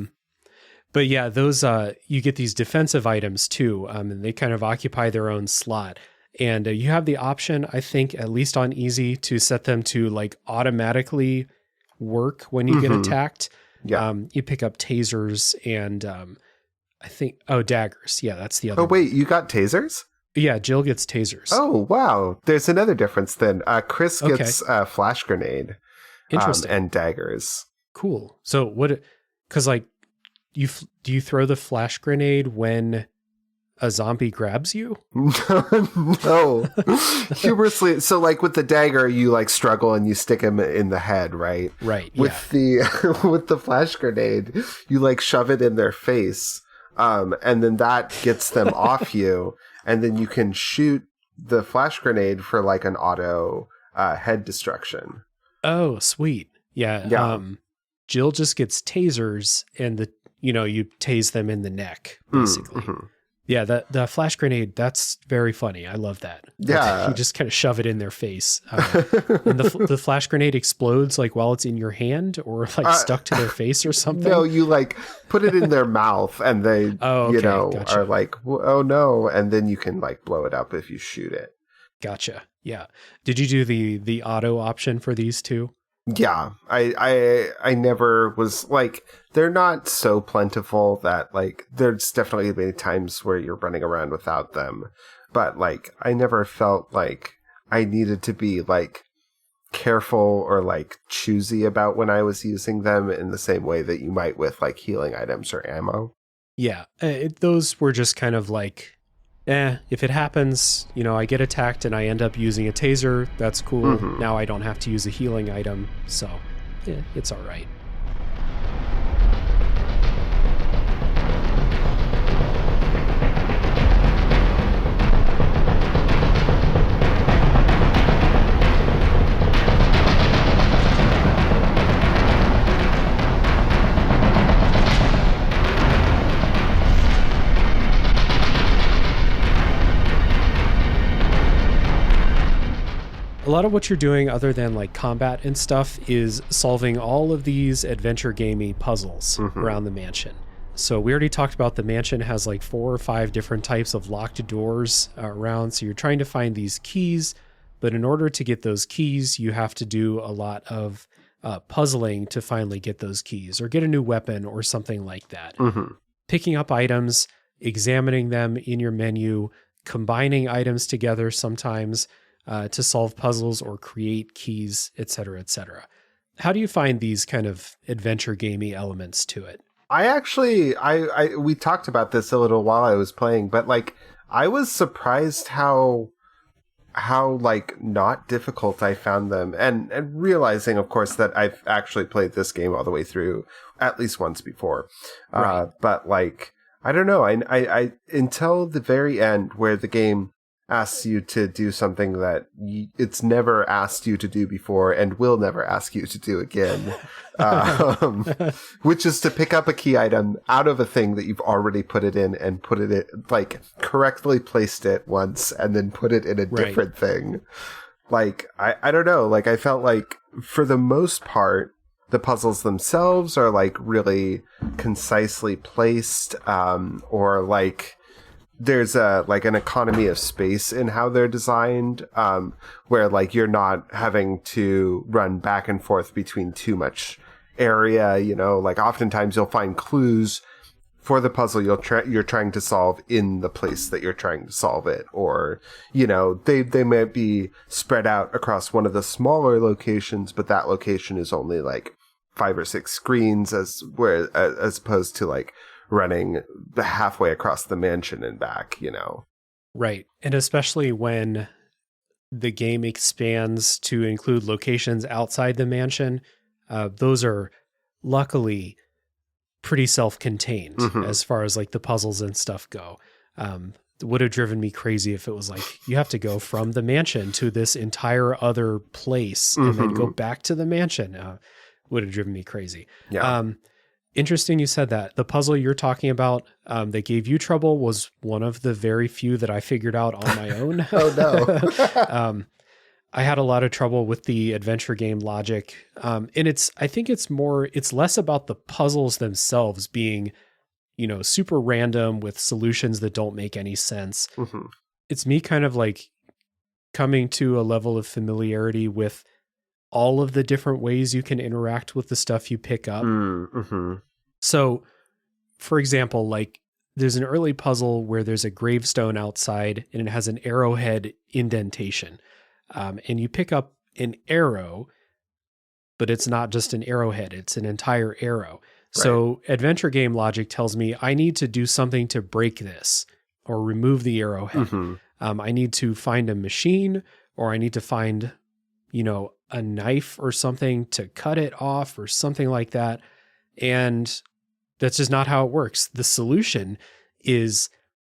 But yeah, those, you get these defensive items too, and they kind of occupy their own slot. And you have the option, I think, at least on easy, to set them to like automatically work when you get attacked. Yeah. You pick up tasers and I think, daggers. Yeah, that's the other one. Wait, you got tasers? Yeah, Jill gets tasers. Oh, wow. There's another difference then. Chris gets a flash grenade. Interesting. And daggers. Cool. So because like, do you throw the flash grenade when a zombie grabs you? No. Humorously. So like with the dagger, you like struggle and you stick him in the head, right? Right. With the flash grenade, you like shove it in their face. And then that gets them off you. And then you can shoot the flash grenade for like an auto head destruction. Oh, sweet. Yeah. Jill just gets tasers, and you tase them in the neck, basically. Yeah, the flash grenade, that's very funny. I love that. Yeah. You just kind of shove it in their face. And the flash grenade explodes like while it's in your hand, or like stuck to their face or something? No, you like put it in their mouth, and they, gotcha. are like, oh no. And then you can like blow it up if you shoot it. Gotcha. Yeah. Did you do the auto option for these two? Yeah, I never was like, they're not so plentiful that like there's definitely many times where you're running around without them, but like I never felt like I needed to be like careful or like choosy about when I was using them in the same way that you might with like healing items or ammo. Yeah, those were just kind of like, if it happens, I get attacked and I end up using a taser, that's cool. Now I don't have to use a healing item. So it's all right. A lot of what you're doing other than like combat and stuff is solving all of these adventure gamey puzzles around the mansion. So we already talked about the mansion has like 4 or 5 different types of locked doors around. So you're trying to find these keys, but in order to get those keys, you have to do a lot of puzzling to finally get those keys or get a new weapon or something like that. Picking up items, examining them in your menu, combining items together sometimes to solve puzzles or create keys, etc., etc. How do you find these kind of adventure gamey elements to it? We talked about this a little while I was playing, but like I was surprised how like not difficult I found them, and realizing, of course, that I've actually played this game all the way through at least once before. Right. But like I don't know, I until the very end where the game asks you to do something that it's never asked you to do before and will never ask you to do again, which is to pick up a key item out of a thing that you've already put it in and put it in, like correctly placed it once and then put it in a different thing. Like, I don't know, like I felt like for the most part, the puzzles themselves are like really concisely placed, or like there's like an economy of space in how they're designed, where like you're not having to run back and forth between too much area, you know, like oftentimes you'll find clues for the puzzle you're trying to solve in the place that you're trying to solve it, or, you know, they might be spread out across one of the smaller locations, but that location is only like 5 or 6 screens as opposed to like running halfway across the mansion and back, you know? Right. And especially when the game expands to include locations outside the mansion, those are luckily pretty self-contained as far as like the puzzles and stuff go. It would have driven me crazy if it was like, you have to go from the mansion to this entire other place and then go back to the mansion. Would have driven me crazy. Yeah. Interesting you said that. The puzzle you're talking about that gave you trouble was one of the very few that I figured out on my own. Oh, no. I had a lot of trouble with the adventure game logic. And I think it's less about the puzzles themselves being, you know, super random with solutions that don't make any sense. It's me kind of like coming to a level of familiarity with all of the different ways you can interact with the stuff you pick up. So, for example, like there's an early puzzle where there's a gravestone outside and it has an arrowhead indentation. And you pick up an arrow, but it's not just an arrowhead, it's an entire arrow. Right. So adventure game logic tells me I need to do something to break this or remove the arrowhead. I need to find a machine, or I need to find, you know, a knife or something to cut it off or something like that. And that's just not how it works. The solution is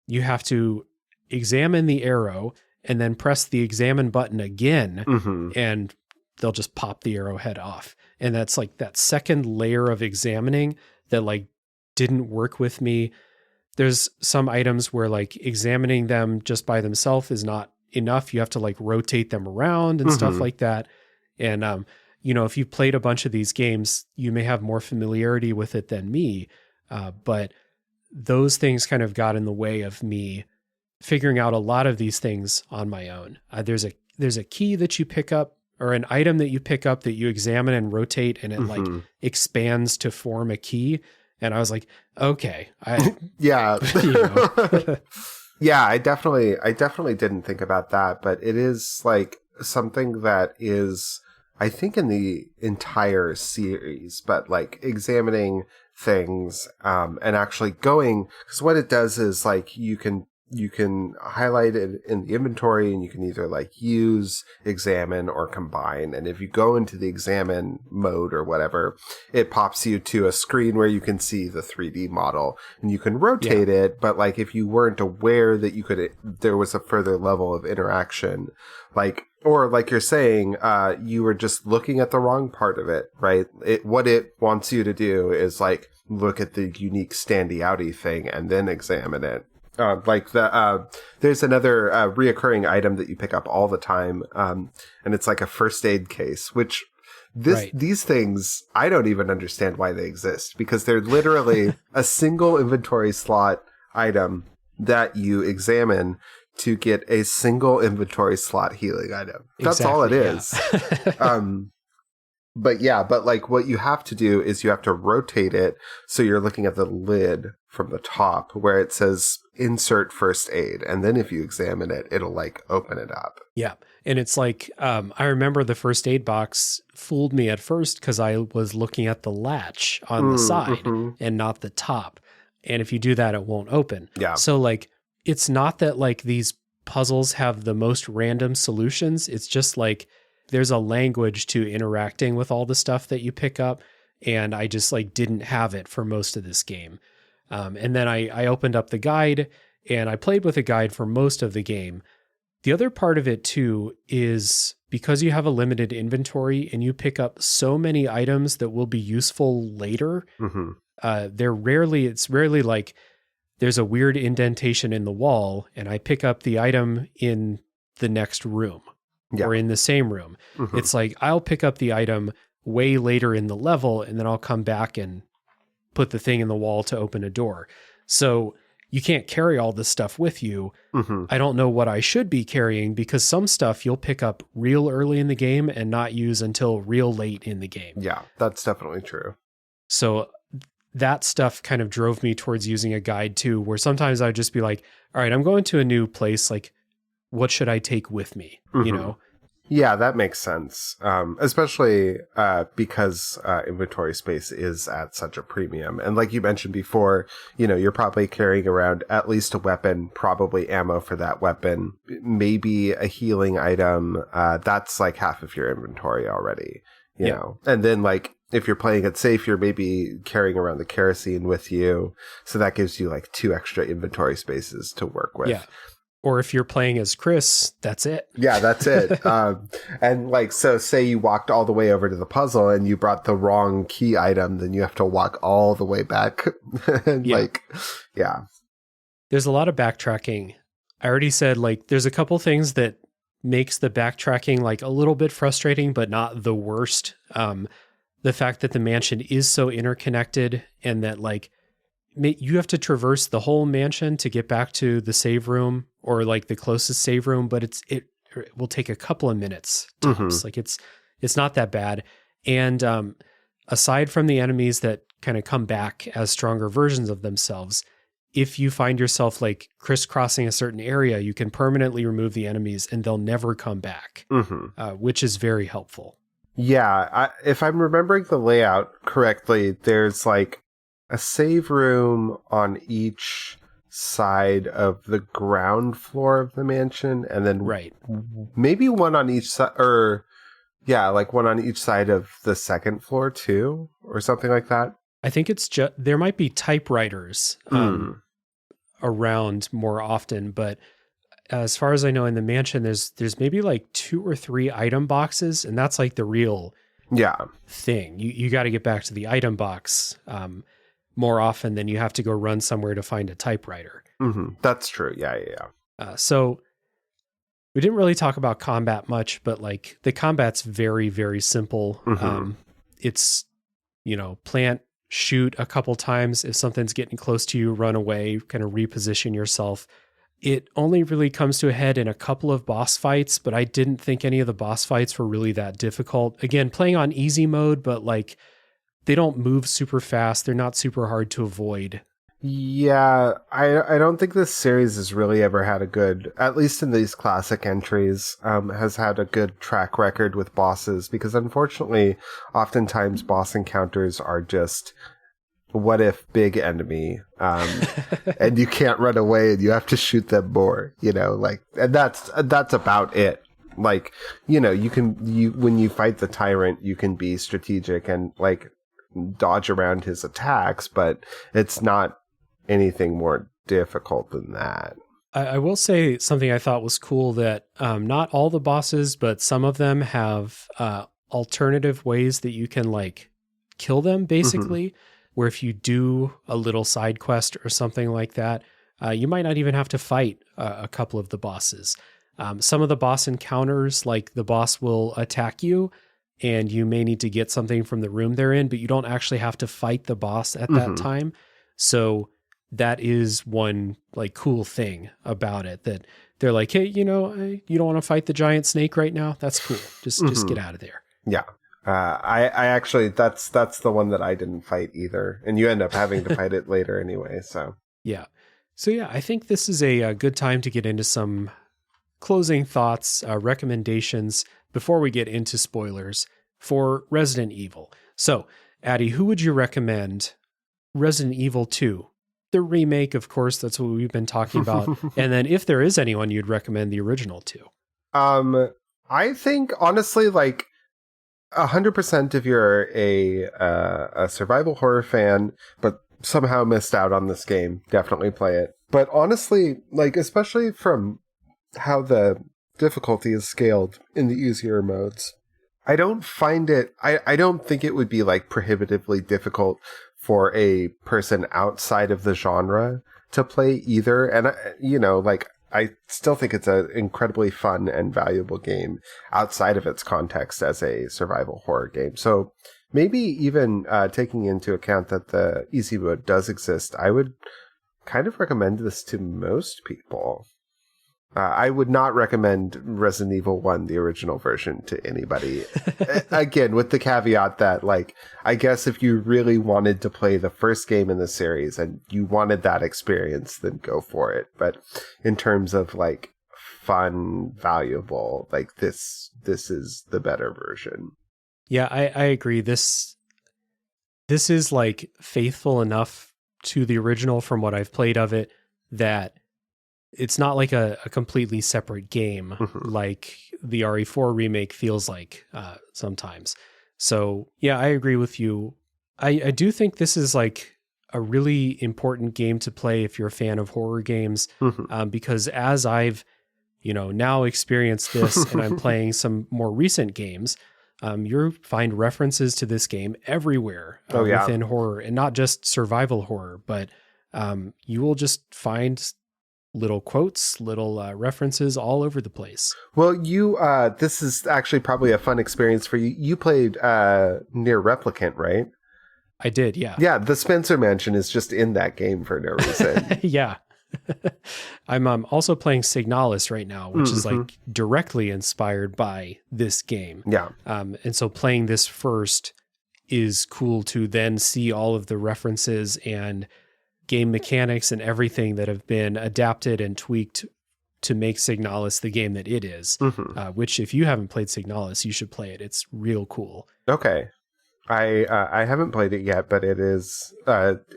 you have to examine the arrow and then press the examine button again, and they'll just pop the arrowhead off. And that's like that second layer of examining that like didn't work with me. There's some items where like examining them just by themselves is not enough. You have to like rotate them around and stuff like that. And, you know, if you've played a bunch of these games, you may have more familiarity with it than me. But those things kind of got in the way of me figuring out a lot of these things on my own. There's a key that you pick up, or an item that you pick up that you examine and rotate, and it like expands to form a key. And I was like, okay, yeah, you know. Yeah, I definitely didn't think about that, but it is like something that is, I think, in the entire series, but like examining things, and actually going, because what it does is like you can you can highlight it in the inventory, and you can either like use, examine, or combine. And if you go into the examine mode or whatever, it pops you to a screen where you can see the 3D model, and you can rotate it. But like if you weren't aware that you could, there was a further level of interaction, like, or like you're saying, you were just looking at the wrong part of it, right? What it wants you to do is like look at the unique standy outy thing and then examine it. There's another reoccurring item that you pick up all the time, and it's like a first aid case, which these things, I don't even understand why they exist, because they're literally a single inventory slot item that you examine to get a single inventory slot healing item. That's all it is. But like what you have to do is you have to rotate it so you're looking at the lid from the top where it says insert first aid, and then if you examine it, it'll like open it up. Yeah. And it's like, I remember the first aid box fooled me at first because I was looking at the latch on the side and not the top. And if you do that, it won't open. Yeah. So like, it's not that like these puzzles have the most random solutions. It's just like there's a language to interacting with all the stuff that you pick up. And I just like didn't have it for most of this game. And then I opened up the guide and I played with a guide for most of the game. The other part of it too is because you have a limited inventory and you pick up so many items that will be useful later. It's rarely like there's a weird indentation in the wall and I pick up the item in the next room or in the same room. It's like I'll pick up the item way later in the level and then I'll come back and put the thing in the wall to open a door. So you can't carry all this stuff with you. I don't know what I should be carrying because some stuff you'll pick up real early in the game and not use until real late in the game. Yeah, that's definitely true. So that stuff kind of drove me towards using a guide too, where sometimes I'd just be like, all right, I'm going to a new place. Like, what should I take with me? You know? Yeah, that makes sense. Especially because inventory space is at such a premium. And like you mentioned before, you know, you're probably carrying around at least a weapon, probably ammo for that weapon, maybe a healing item. That's like half of your inventory already, you know. And then like if you're playing it safe, you're maybe carrying around the kerosene with you. So that gives you like 2 extra inventory spaces to work with. Yeah. Or if you're playing as Chris, that's it. Yeah, that's it. And like, so say you walked all the way over to the puzzle and you brought the wrong key item, then you have to walk all the way back. And There's a lot of backtracking. I already said, like, there's a couple things that makes the backtracking like a little bit frustrating, but not the worst. The fact that the mansion is so interconnected and that like you have to traverse the whole mansion to get back to the save room or like the closest save room, but it will take a couple of minutes tops. Like it's not that bad. And aside from the enemies that kind of come back as stronger versions of themselves, if you find yourself like crisscrossing a certain area, you can permanently remove the enemies and they'll never come back, which is very helpful. Yeah. If I'm remembering the layout correctly, there's like a save room on each side of the ground floor of the mansion, and then maybe one on each side, or like one on each side of the second floor too, or something like that. I think it's just there might be typewriters around more often, but as far as I know, in the mansion, there's maybe like 2 or 3 item boxes, and that's like the real thing. You got to get back to the item box more often than you have to go run somewhere to find a typewriter. That's true. Yeah. So we didn't really talk about combat much, but like the combat's very, very simple. It's, you know, plant, shoot a couple times. If something's getting close to you, run away, kind of reposition yourself. It only really comes to a head in a couple of boss fights, but I didn't think any of the boss fights were really that difficult. Again, playing on easy mode, but like they don't move super fast. They're not super hard to avoid. Yeah, I don't think this series has really ever had a good, at least in these classic entries, has had a good track record with bosses, because unfortunately, oftentimes boss encounters are just what if big enemy, and you can't run away and you have to shoot them more, like, and that's about it. Like, when you fight the tyrant, you can be strategic and like dodge around his attacks, but it's not anything more difficult than that. I will say something I thought was cool, that not all the bosses, but some of them have alternative ways that you can like kill them, basically, where if you do a little side quest or something like that, you might not even have to fight a couple of the bosses. Some of the boss encounters, like the boss will attack you and you may need to get something from the room they're in, but you don't actually have to fight the boss at that time. So that is one like cool thing about it, that they're like, hey, you don't want to fight the giant snake right now? That's cool. Just get out of there. Yeah. I actually, that's the one that I didn't fight either. And you end up having to fight it later anyway. So yeah. I think this is a good time to get into some closing thoughts, recommendations before we get into spoilers for Resident Evil. So Addie, who would you recommend Resident Evil 2? The remake, of course, that's what we've been talking about. And then if there is anyone you'd recommend the original to. I think honestly, like 100% if you're a survival horror fan, but somehow missed out on this game, definitely play it. But honestly, like, especially from how the difficulty is scaled in the easier modes, I don't find it, I don't think it would be like prohibitively difficult for a person outside of the genre to play either. And, I still think it's an incredibly fun and valuable game outside of its context as a survival horror game. So maybe even taking into account that the easy mode does exist, I would kind of recommend this to most people. I would not recommend Resident Evil 1, the original version, to anybody. Again, with the caveat that, like, I guess if you really wanted to play the first game in the series and you wanted that experience, then go for it. But in terms of, like, fun, valuable, like, this is the better version. Yeah, I agree. This is, like, faithful enough to the original from what I've played of it that it's not like a completely separate game like the RE4 remake feels like sometimes. So yeah, I agree with you. I do think this is like a really important game to play if you're a fan of horror games, because as I've, now experienced this and I'm playing some more recent games, you'll find references to this game everywhere within horror, and not just survival horror, but you will just find little quotes, little references all over the place. Well, you, this is actually probably a fun experience for you. You played Near Replicant, right? I did, yeah. Yeah, the Spencer Mansion is just in that game for no reason. Yeah. I'm also playing Signalis right now, which is like directly inspired by this game. Yeah. And so playing this first is cool to then see all of the references and game mechanics and everything that have been adapted and tweaked to make Signalis the game that it is, which if you haven't played Signalis, you should play it. It's real cool. Okay. I haven't played it yet, but it is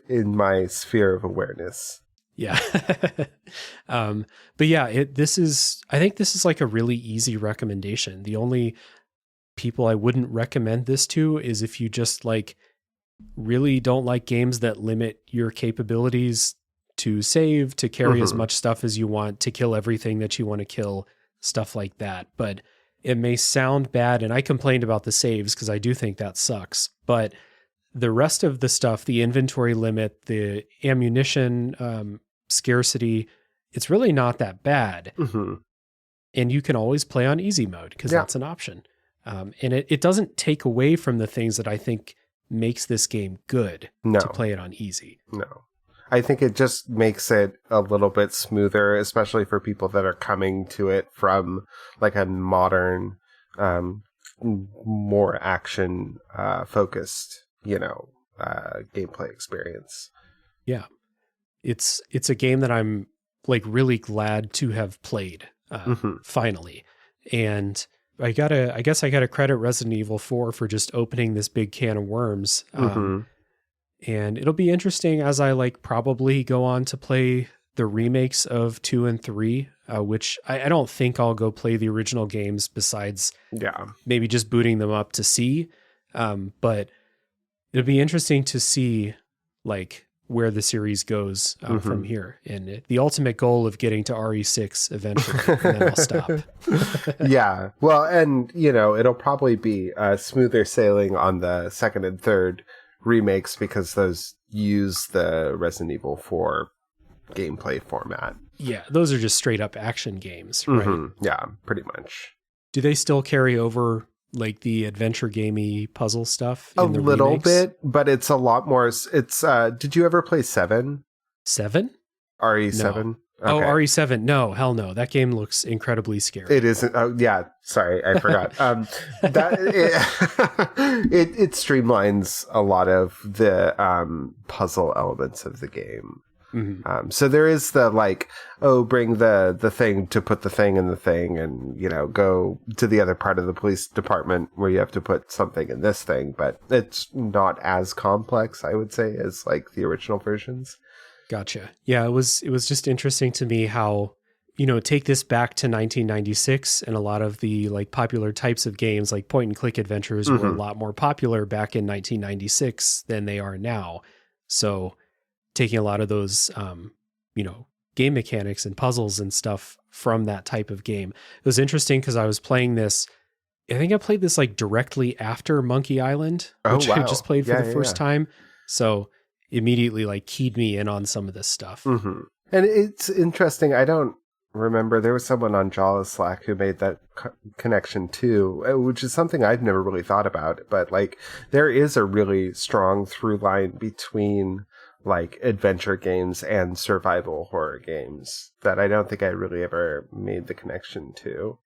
in my sphere of awareness. Yeah. But yeah, I think this is like a really easy recommendation. The only people I wouldn't recommend this to is if you just like really don't like games that limit your capabilities to save, to carry as much stuff as you want, to kill everything that you want to kill, stuff like that. But it may sound bad, and I complained about the saves because I do think that sucks. But the rest of the stuff, the inventory limit, the ammunition scarcity, it's really not that bad. And you can always play on easy mode because that's an option. And it doesn't take away from the things that I think makes this game good to play it on easy. No. I think it just makes it a little bit smoother, especially for people that are coming to it from like a modern, more action focused, gameplay experience. Yeah. It's a game that I'm like really glad to have played finally. And I guess I gotta credit Resident Evil 4 for just opening this big can of worms. And it'll be interesting as I like probably go on to play the remakes of 2 and 3, which I don't think I'll go play the original games besides maybe just booting them up to see. But it'll be interesting to see like where the series goes from here. And the ultimate goal of getting to RE6 eventually, and then I'll stop. Yeah. Well, and, it'll probably be smoother sailing on the second and third remakes because those use the Resident Evil 4 gameplay format. Yeah, those are just straight up action games, right? Mm-hmm. Yeah, pretty much. Do they still carry over like the adventure gamey puzzle stuff? A little bit, but it's a lot more. It's did you ever play 7? 7? RE7? No. Okay. Oh, RE7. No, hell no. That game looks incredibly scary. It isn't. Oh, yeah. Sorry, I forgot. It streamlines a lot of the puzzle elements of the game. Mm-hmm. So there is the like, bring the thing to put the thing in the thing, and go to the other part of the police department where you have to put something in this thing. But it's not as complex, I would say, as like the original versions. Gotcha. Yeah, it was just interesting to me how, take this back to 1996, and a lot of the like popular types of games like point and click adventures were a lot more popular back in 1996 than they are now. So taking a lot of those, game mechanics and puzzles and stuff from that type of game. It was interesting because I was playing this. I think I played this like directly after Monkey Island, which I just played for the first time. So immediately like keyed me in on some of this stuff. Mm-hmm. And it's interesting. I don't remember. There was someone on Jala Slack who made that connection too, which is something I've never really thought about. But like, there is a really strong through line between like adventure games and survival horror games that I don't think I really ever made the connection to.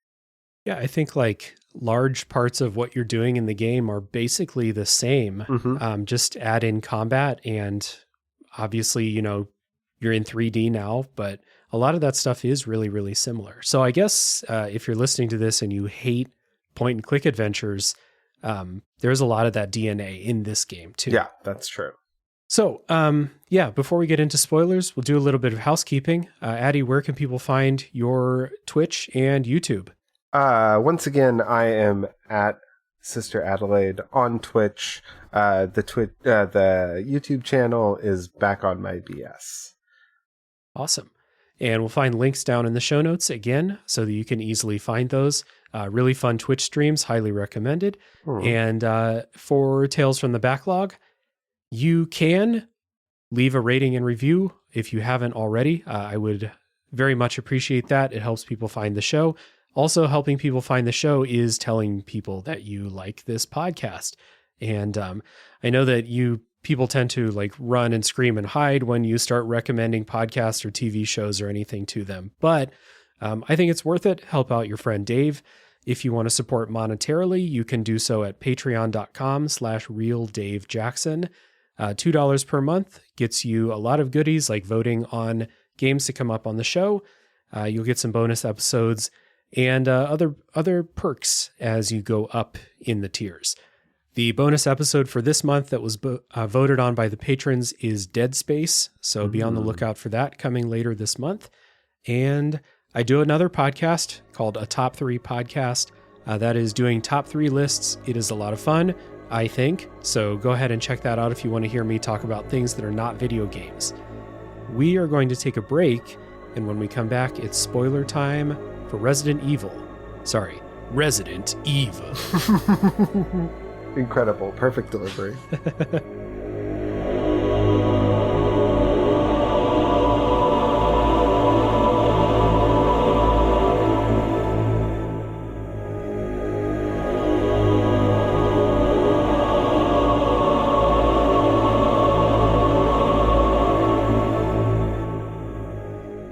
Yeah, I think like large parts of what you're doing in the game are basically the same. Just add in combat, and obviously, you're in 3D now, but a lot of that stuff is really, really similar. So I guess if you're listening to this and you hate point and click adventures, there's a lot of that DNA in this game too. Yeah, that's true. So, before we get into spoilers, we'll do a little bit of housekeeping. Addie, where can people find your Twitch and YouTube? Once again, I am at Sister Adelaide on Twitch. The YouTube channel is back on my BS. Awesome. And we'll find links down in the show notes again, so that you can easily find those. Really fun Twitch streams, highly recommended. And for Tales from the Backlog, you can leave a rating and review if you haven't already. I would very much appreciate that. It helps people find the show. Also, helping people find the show is telling people that you like this podcast. And I know that people tend to like run and scream and hide when you start recommending podcasts or TV shows or anything to them. But I think it's worth it. Help out your friend Dave. If you want to support monetarily, you can do so at patreon.com/realdavejackson. $2 per month gets you a lot of goodies like voting on games to come up on the show. You'll get some bonus episodes and other perks as you go up in the tiers. The bonus episode for this month that was voted on by the patrons is Dead Space, so be on the lookout for that coming later this month. And I do another podcast called A Top 3 Podcast that is doing top 3 lists. It is a lot of fun, I think, so go ahead and check that out if you want to hear me talk about things that are not video games. We are going to take a break, and when we come back, it's spoiler time for Resident Evil. Incredible. Perfect delivery.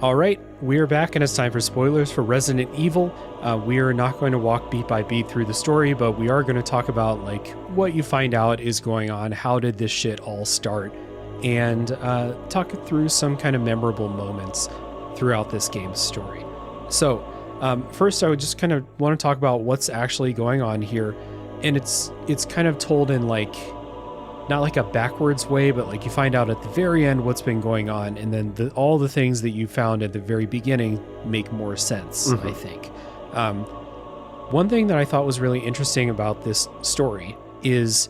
All right, we're back, and it's time for spoilers for Resident Evil. We are not going to walk beat by beat through the story, but we are going to talk about like what you find out is going on, how did this shit all start, and talk through some kind of memorable moments throughout this game's story. So first, I would just kind of want to talk about what's actually going on here, and it's kind of told in like not like a backwards way, but like you find out at the very end what's been going on, and then all the things that you found at the very beginning make more sense, I think. One thing that I thought was really interesting about this story is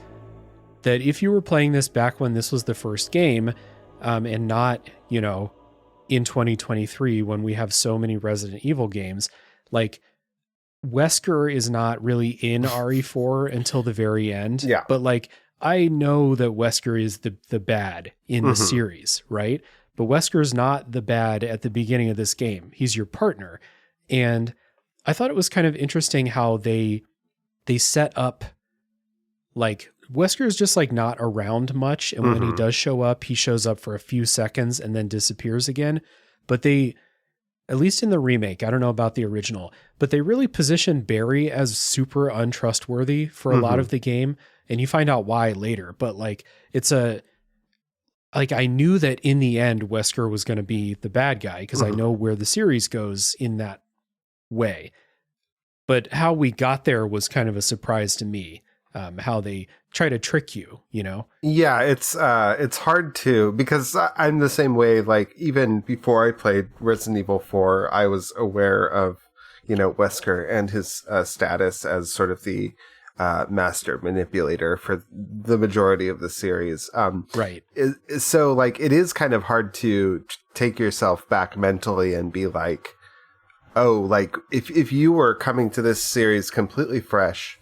that if you were playing this back when this was the first game, and not, you know, in 2023 when we have so many Resident Evil games, like Wesker is not really in RE4 until the very end. Yeah. But like, I know that Wesker is the bad in the series, right? But Wesker is not the bad at the beginning of this game. He's your partner. And I thought it was kind of interesting how they set up, like, Wesker is just like not around much. And when he does show up, he shows up for a few seconds and then disappears again. But they, at least in the remake, I don't know about the original, but they really position Barry as super untrustworthy for a lot of the game. And you find out why later. But like, I knew that in the end, Wesker was going to be the bad guy because I know where the series goes in that way. But how we got there was kind of a surprise to me. How they try to trick you, you know? Yeah, it's hard to, because I'm the same way. Like, even before I played Resident Evil 4, I was aware of, you know, Wesker and his status as sort of the master manipulator for the majority of the series. Right. So, like, it is kind of hard to take yourself back mentally and be like, oh, like, if you were coming to this series completely fresh,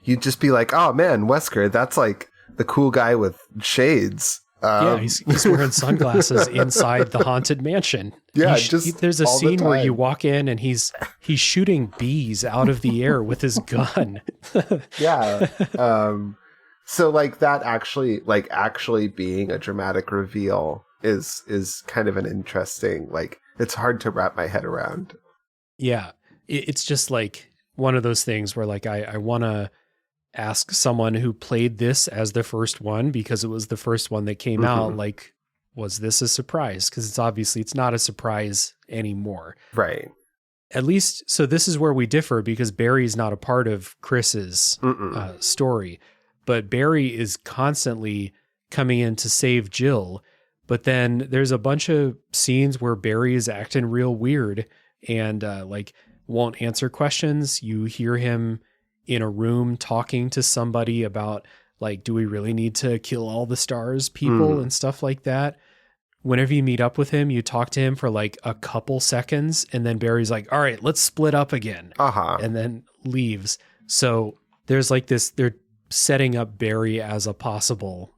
you'd just be like, oh man, Wesker, that's like the cool guy with shades. Yeah, he's wearing sunglasses inside the haunted mansion. Yeah, there's a scene where you walk in and he's shooting bees out of the air with his gun. Yeah. So like that actually being a dramatic reveal is kind of an interesting, like, it's hard to wrap my head around. Yeah. It's just like one of those things where like I want to ask someone who played this as the first one, because it was the first one that came out, like, was this a surprise? Because it's not a surprise anymore. Right. At least, so this is where we differ, because Barry's not a part of Chris's story, but Barry is constantly coming in to save Jill. But then there's a bunch of scenes where Barry is acting real weird and like won't answer questions. You hear him in a room talking to somebody about, like, do we really need to kill all the stars people and stuff like that. Whenever you meet up with him, you talk to him for like a couple seconds, and then Barry's like, all right, let's split up again. And then leaves. So there's like this, they're setting up Barry as a possible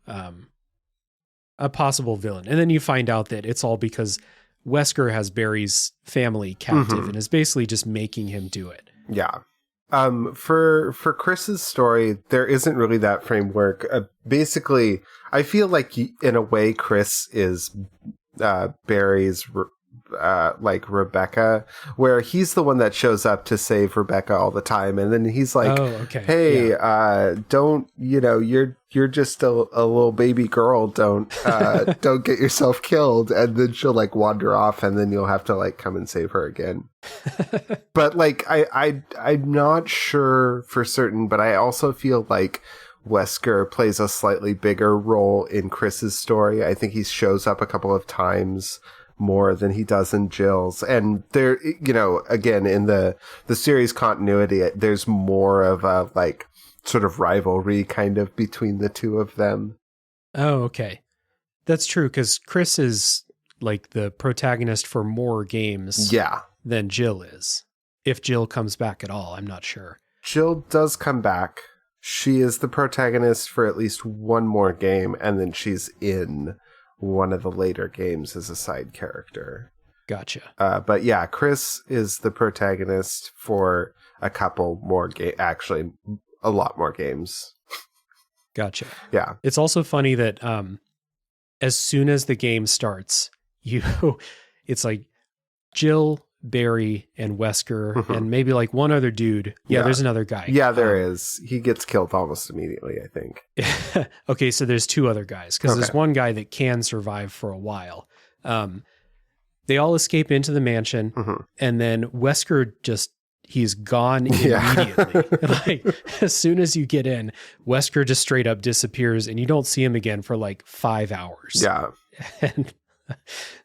villain. And then you find out that it's all because Wesker has Barry's family captive and is basically just making him do it. Yeah. For Chris's story, there isn't really that framework. Basically, I feel like in a way, Chris is Barry's like Rebecca, where he's the one that shows up to save Rebecca all the time, and then he's like, hey, don't, you know, you're just a little baby girl, don't get yourself killed. And then she'll like wander off, and then you'll have to like come and save her again. But like I'm not sure for certain, but I also feel like Wesker plays a slightly bigger role in Chris's story. I think he shows up a couple of times more than he does in Jill's. And there, you know, again, in the series continuity, there's more of a like sort of rivalry kind of between the two of them. Oh, okay. That's true, because Chris is like the protagonist for more games than Jill is. If Jill comes back at all, I'm not sure. Jill does come back. She is the protagonist for at least one more game, and then she's in one of the later games as a side character. Gotcha. But yeah, Chris is the protagonist for a couple more actually a lot more games. Gotcha. Yeah. It's also funny that as soon as the game starts, it's like Jill, Barry, and Wesker, and maybe like one other dude. Yeah, there's another guy. Yeah, there is. He gets killed almost immediately, I think. Okay, so there's two other guys, because there's one guy that can survive for a while. They all escape into the mansion, and then Wesker just he's gone immediately. Like, as soon as you get in, Wesker just straight up disappears and you don't see him again for like 5 hours. Yeah. And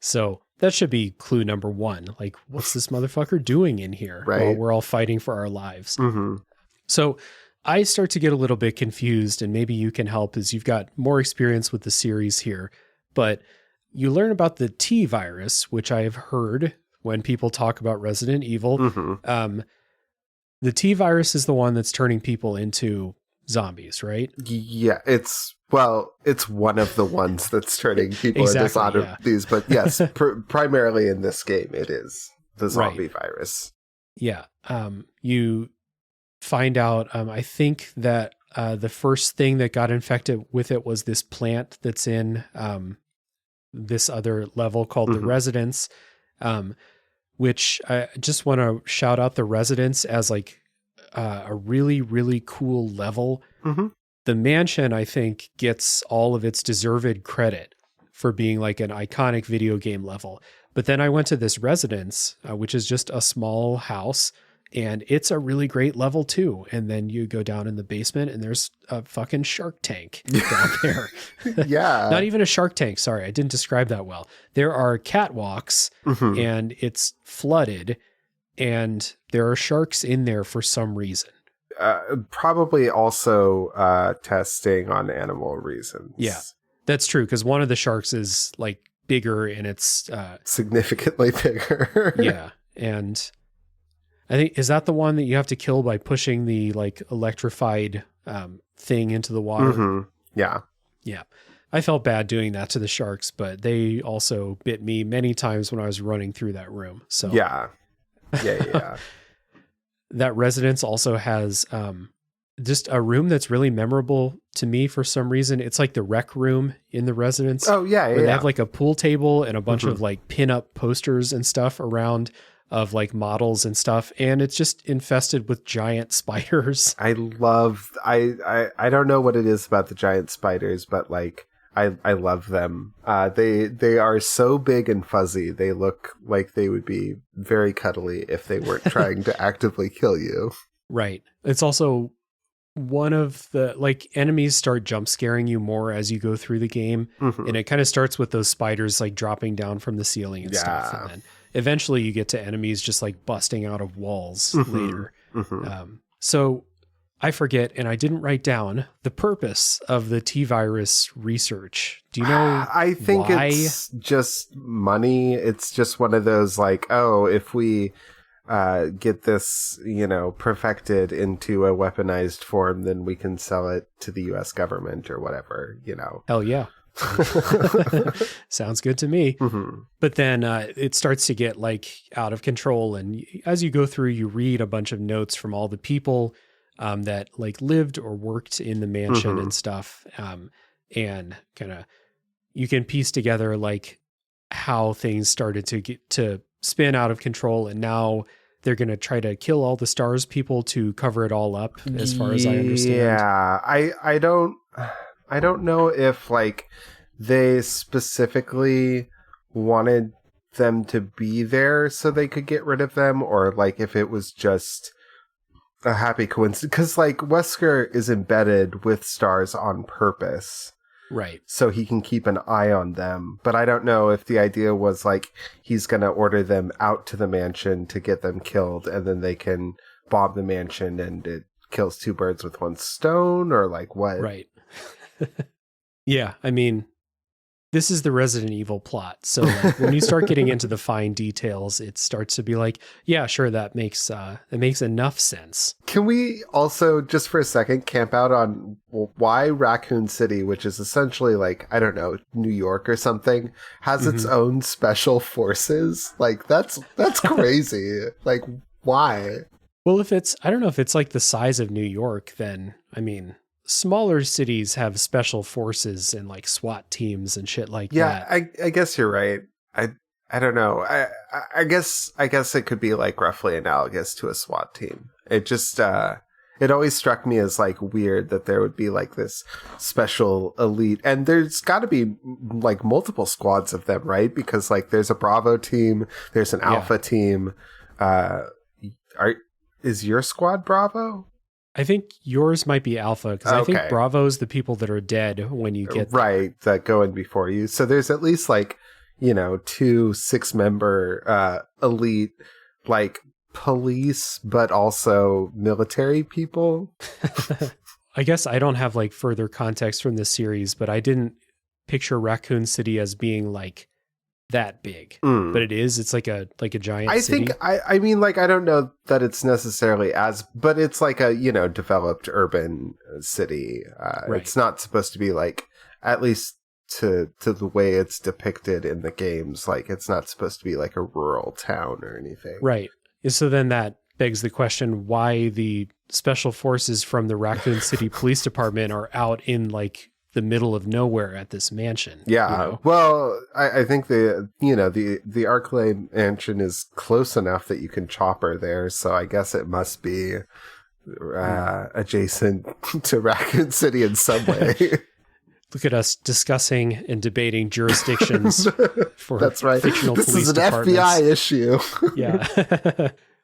so that should be clue number one. Like, what's this motherfucker doing in here while we're all fighting for our lives? Mm-hmm. So I start to get a little bit confused, and maybe you can help as you've got more experience with the series here. But you learn about the T virus, which I have heard when people talk about Resident Evil. Mm-hmm. The T virus is the one that's turning people into zombies, right? Yeah, it's one of the ones that's turning people into zombies. But yes, primarily in this game, it is the zombie virus. Yeah. You find out, I think that the first thing that got infected with it was this plant that's in this other level called the Residence, which I just want to shout out the Residence as like a really, really cool level. Mm-hmm. The mansion, I think, gets all of its deserved credit for being like an iconic video game level. But then I went to this Residence, which is just a small house, and it's a really great level too. And then you go down in the basement and there's a fucking shark tank down there. Yeah. Not even a shark tank. Sorry, I didn't describe that well. There are catwalks and it's flooded and there are sharks in there for some reason. Probably also testing on animal reasons. Yeah, that's true. Because one of the sharks is like bigger and it's significantly bigger. Yeah. And I think, is that the one that you have to kill by pushing the like electrified thing into the water? Mm-hmm. Yeah. Yeah. I felt bad doing that to the sharks, but they also bit me many times when I was running through that room. So yeah. That Residence also has just a room that's really memorable to me for some reason. It's like the rec room in the Residence. Oh, yeah. Where they have like a pool table and a bunch of like pin-up posters and stuff around of like models and stuff, and it's just infested with giant spiders. I don't know what it is about the giant spiders, but like I love them. They are so big and fuzzy. They look like they would be very cuddly if they weren't trying to actively kill you. Right. It's also one of the like enemies start jump scaring you more as you go through the game, and it kind of starts with those spiders like dropping down from the ceiling and stuff, and then eventually you get to enemies just like busting out of walls later. So I forget, and I didn't write down the purpose of the T-virus research. Do you know I think why? It's just money. It's just one of those like, oh, if we get this, perfected into a weaponized form, then we can sell it to the U.S. government or whatever, Hell yeah. Sounds good to me. But then it starts to get like out of control, and as you go through, you read a bunch of notes from all the people that like lived or worked in the mansion and stuff, and kind of you can piece together like how things started to get to spin out of control, and now they're going to try to kill all the STARS people to cover it all up, as far as I understand. Yeah, I don't know if like they specifically wanted them to be there so they could get rid of them, or like if it was just a happy coincidence, because like Wesker is embedded with STARS on purpose, right? So he can keep an eye on them. But I don't know if the idea was like he's going to order them out to the mansion to get them killed, and then they can bomb the mansion and it kills two birds with one stone, or like what? Right. Yeah, I mean, this is the Resident Evil plot. So like, when you start getting into the fine details, it starts to be like, yeah, sure, that makes enough sense. Can we also, just for a second, camp out on why Raccoon City, which is essentially like, I don't know, New York or something, has its own special forces? Like, that's crazy. Like, why? Well, I don't know if it's like the size of New York, then, I mean, smaller cities have special forces and like SWAT teams and shit like that. Yeah, I guess you're right. I don't know. I guess it could be like roughly analogous to a SWAT team. It just it always struck me as like weird that there would be like this special elite, and there's got to be like multiple squads of them, right? Because like there's a Bravo team, there's an Alpha team. is your squad Bravo? I think yours might be Alpha, because I think Okay. Bravo's the people that are dead when you get there. Right, that go in before you. So there's at least like, 2 6-member elite, like police, but also military people. I guess I don't have like further context from this series, but I didn't picture Raccoon City as being like that big. But it is. It's like a giant city. I mean, like, I don't know that it's necessarily but it's like a, developed urban city. Right. It's not supposed to be like, at least to the way it's depicted in the games, like it's not supposed to be like a rural town or anything. Right. So then that begs the question why the special forces from the Raccoon City Police Department are out in like the middle of nowhere at this mansion. Yeah. Well, I think the Arclay mansion is close enough that you can chopper there. So I guess it must be adjacent to Raccoon City in some way. Look at us discussing and debating jurisdictions for That's right. fictional this police is an departments. FBI issue. Yeah.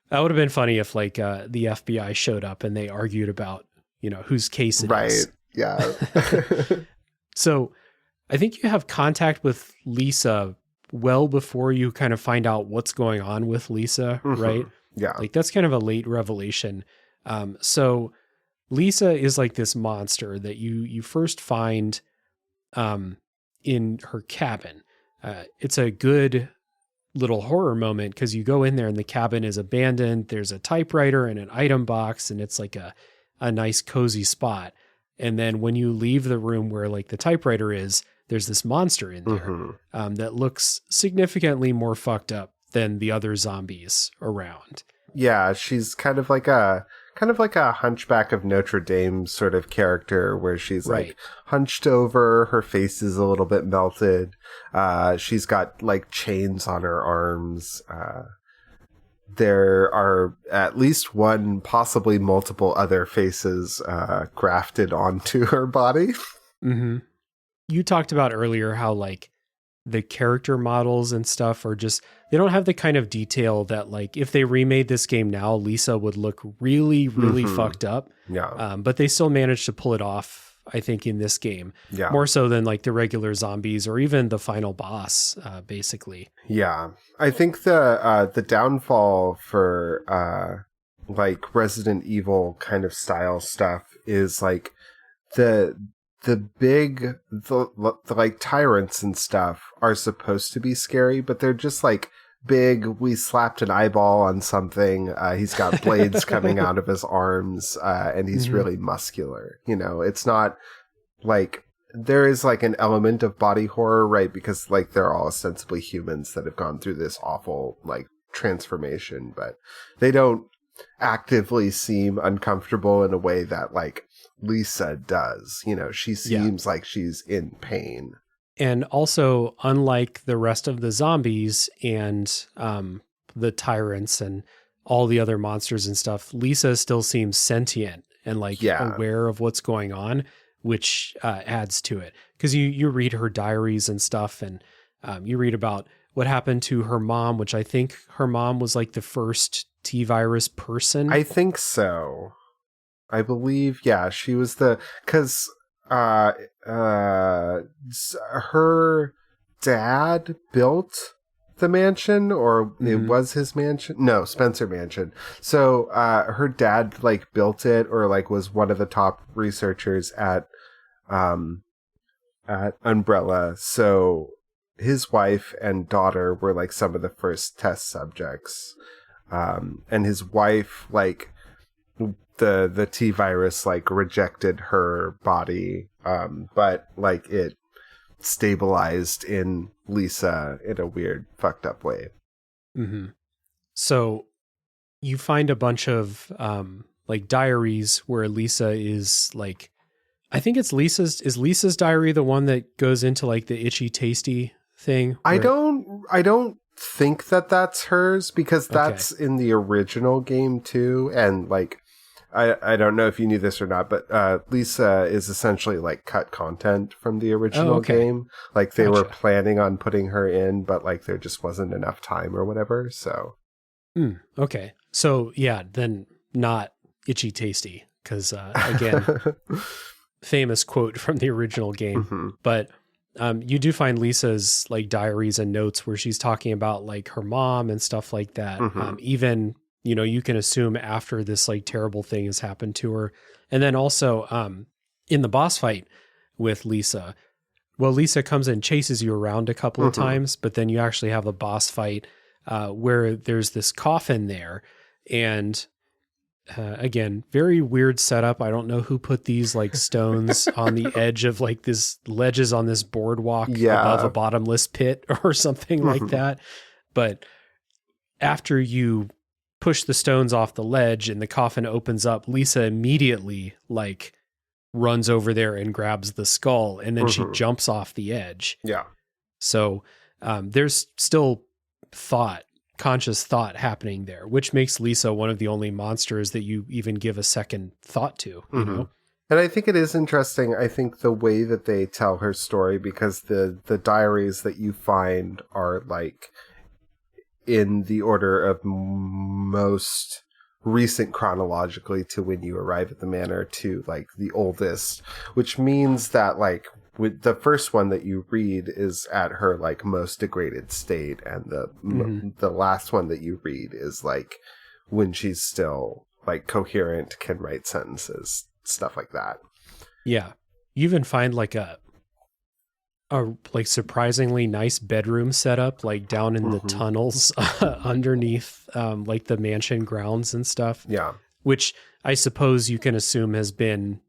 That would have been funny if like the FBI showed up and they argued about, whose case it is. Right. Yeah. So I think you have contact with Lisa well before you kind of find out what's going on with Lisa, right? Yeah. Like that's kind of a late revelation. So Lisa is like this monster that you first find in her cabin. It's a good little horror moment because you go in there and the cabin is abandoned. There's a typewriter and an item box, and it's like a nice cozy spot. And then when you leave the room where like the typewriter is, there's this monster in there that looks significantly more fucked up than the other zombies around. Yeah, she's kind of like a Hunchback of Notre Dame sort of character where she's like hunched over, her face is a little bit melted. She's got like chains on her arms. There are at least one, possibly multiple other faces grafted onto her body. Mm-hmm. You talked about earlier how like the character models and stuff are just, they don't have the kind of detail that like if they remade this game now, Lisa would look really, really fucked up. Yeah. But they still managed to pull it off, I think, in this game. Yeah. More so than like the regular zombies or even the final boss, basically. Yeah. I think the downfall for like Resident Evil kind of style stuff is like the big like tyrants and stuff are supposed to be scary, but they're just like big. We slapped an eyeball on something. He's got blades coming out of his arms, and he's really muscular. It's not like there is like an element of body horror, right? Because like they're all ostensibly humans that have gone through this awful like transformation, but they don't actively seem uncomfortable in a way that like Lisa does. She seems like she's in pain. And also, unlike the rest of the zombies and the tyrants and all the other monsters and stuff, Lisa still seems sentient and like aware of what's going on, which adds to it. Because you read her diaries and stuff, and you read about what happened to her mom, which I think her mom was like the first T-virus person. I think so. I believe, she was because her dad built the mansion, or it was his mansion. No, Spencer Mansion. So her dad like built it, or like was one of the top researchers at Umbrella. So his wife and daughter were like some of the first test subjects, and his wife like. The T-virus like rejected her body, but like it stabilized in Lisa in a weird fucked up way. Mm-hmm. So you find a bunch of like diaries where Lisa is like, I think it's is Lisa's diary the one that goes into like the itchy tasty thing? I don't think that's hers, because that's in the original game too, and like I don't know if you knew this or not, but Lisa is essentially like cut content from the original game. Like they were planning on putting her in, but like there just wasn't enough time or whatever. So, okay. So yeah, then not itchy tasty. Because, again, famous quote from the original game. Mm-hmm. But you do find Lisa's like diaries and notes where she's talking about like her mom and stuff like that. Mm-hmm. Even, you can assume after this like terrible thing has happened to her. And then also in the boss fight with Lisa, well, Lisa comes and chases you around a couple of times, but then you actually have a boss fight where there's this coffin there. And again, very weird setup. I don't know who put these like stones on the edge of like this ledges on this boardwalk above a bottomless pit or something like that. But after you push the stones off the ledge and the coffin opens up, Lisa immediately like runs over there and grabs the skull, and then she jumps off the edge. Yeah. So there's still conscious thought happening there, which makes Lisa one of the only monsters that you even give a second thought to, you know? And I think it is interesting, I think, the way that they tell her story, because the diaries that you find are like in the order of most recent chronologically to when you arrive at the manor to like the oldest, which means that like with the first one that you read is at her like most degraded state, and the last one that you read is like when she's still like coherent, can write sentences, stuff like that. Yeah. You even find like a like surprisingly nice bedroom setup, like down in the tunnels underneath like the mansion grounds and stuff. Yeah. Which I suppose you can assume has been,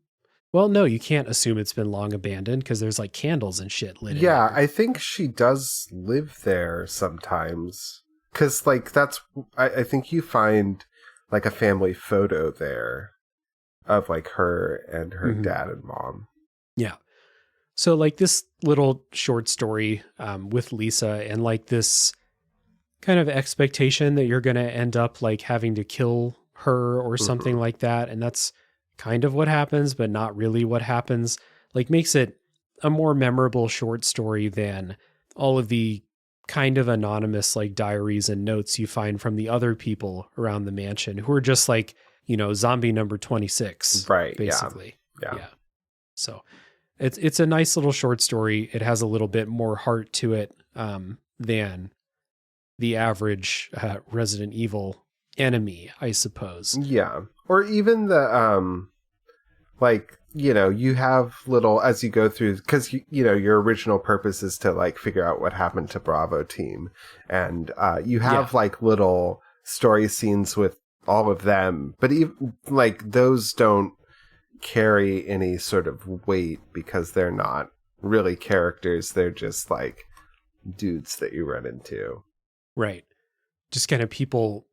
well, no, you can't assume it's been long abandoned because there's like candles and shit lit. Yeah, I think she does live there sometimes. Because like I think you find like a family photo there of like her and her dad and mom. Yeah. So like this little short story with Lisa, and like this kind of expectation that you're going to end up like having to kill her or something like that. And that's kind of what happens, but not really what happens, like makes it a more memorable short story than all of the kind of anonymous like diaries and notes you find from the other people around the mansion who are just like, zombie number 26, right? Basically. Yeah. So it's a nice little short story. It has a little bit more heart to it than the average Resident Evil enemy, I suppose. Yeah. Or even the, like, you have little, as you go through, because, your original purpose is to, like, figure out what happened to Bravo Team. And you have, like, little story scenes with all of them. But, even, like, those don't carry any sort of weight because they're not really characters. They're just, like, dudes that you run into. Right. Just kind of people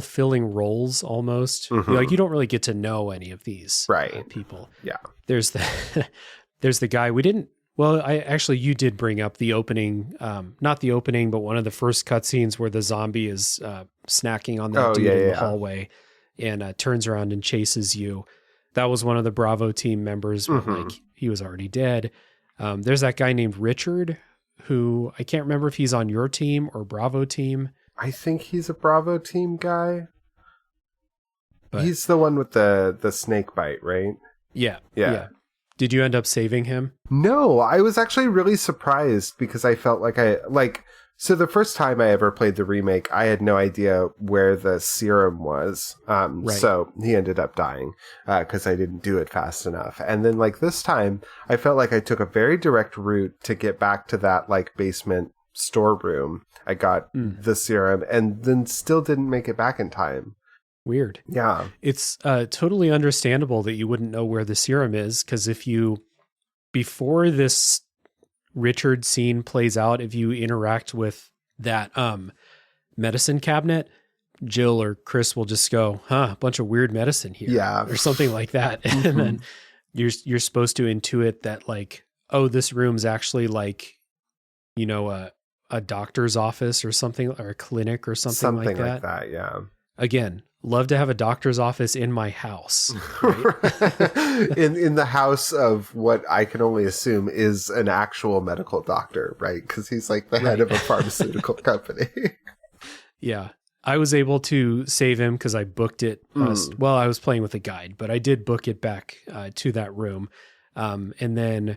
filling roles almost. Like you don't really get to know any of these people. Yeah. There's the guy we didn't, you did bring up the opening, not the opening, but one of the first cutscenes where the zombie is snacking on that dude in the hallway and turns around and chases you. That was one of the Bravo team members, but like he was already dead. There's that guy named Richard, who I can't remember if he's on your team or Bravo team. I think he's a Bravo team guy. But he's the one with the snake bite, right? Yeah. Did you end up saving him? No, I was actually really surprised because I felt like so the first time I ever played the remake, I had no idea where the serum was. So he ended up dying because I didn't do it fast enough. And then like this time, I felt like I took a very direct route to get back to that like basement storeroom. I got the serum and then still didn't make it back in time. Weird. Yeah. It's totally understandable that you wouldn't know where the serum is, because before this Richard scene plays out, if you interact with that medicine cabinet, Jill or Chris will just go, a bunch of weird medicine here. Yeah. Or something like that. And then you're supposed to intuit that like, oh, this room's actually like, a doctor's office or something, or a clinic or something like that. Something like that, yeah. Again, love to have a doctor's office in my house. Right? in the house of what I can only assume is an actual medical doctor, right? Because he's like the head of a pharmaceutical company. Yeah. I was able to save him because I booked it. Well, I was playing with a guide, but I did book it back to that room. And then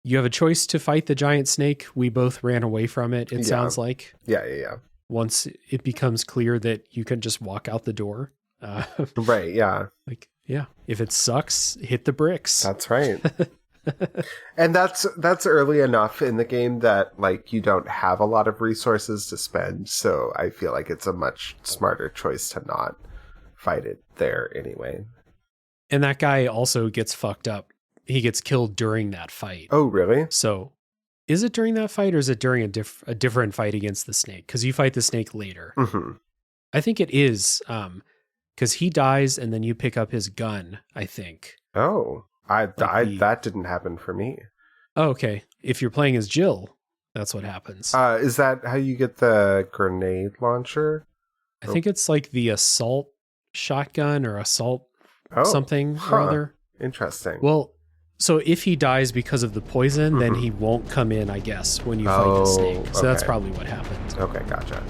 you have a choice to fight the giant snake. We both ran away from it, it sounds like. Yeah. Once it becomes clear that you can just walk out the door. Right, yeah. Like, yeah, if it sucks, hit the bricks. That's right. And that's early enough in the game that like you don't have a lot of resources to spend, so I feel like it's a much smarter choice to not fight it there anyway. And that guy also gets fucked up. He gets killed during that fight. Oh, really? So is it during that fight or is it during a different fight against the snake? Because you fight the snake later. Mm-hmm. I think it is because he dies and then you pick up his gun, I think. Oh, that didn't happen for me. Oh, okay. If you're playing as Jill, that's what happens. Is that how you get the grenade launcher? I think it's like the assault shotgun or assault something or other. Interesting. Well, so if he dies because of the poison, then he won't come in, I guess, when you fight the snake. So that's probably what happened. Okay, gotcha.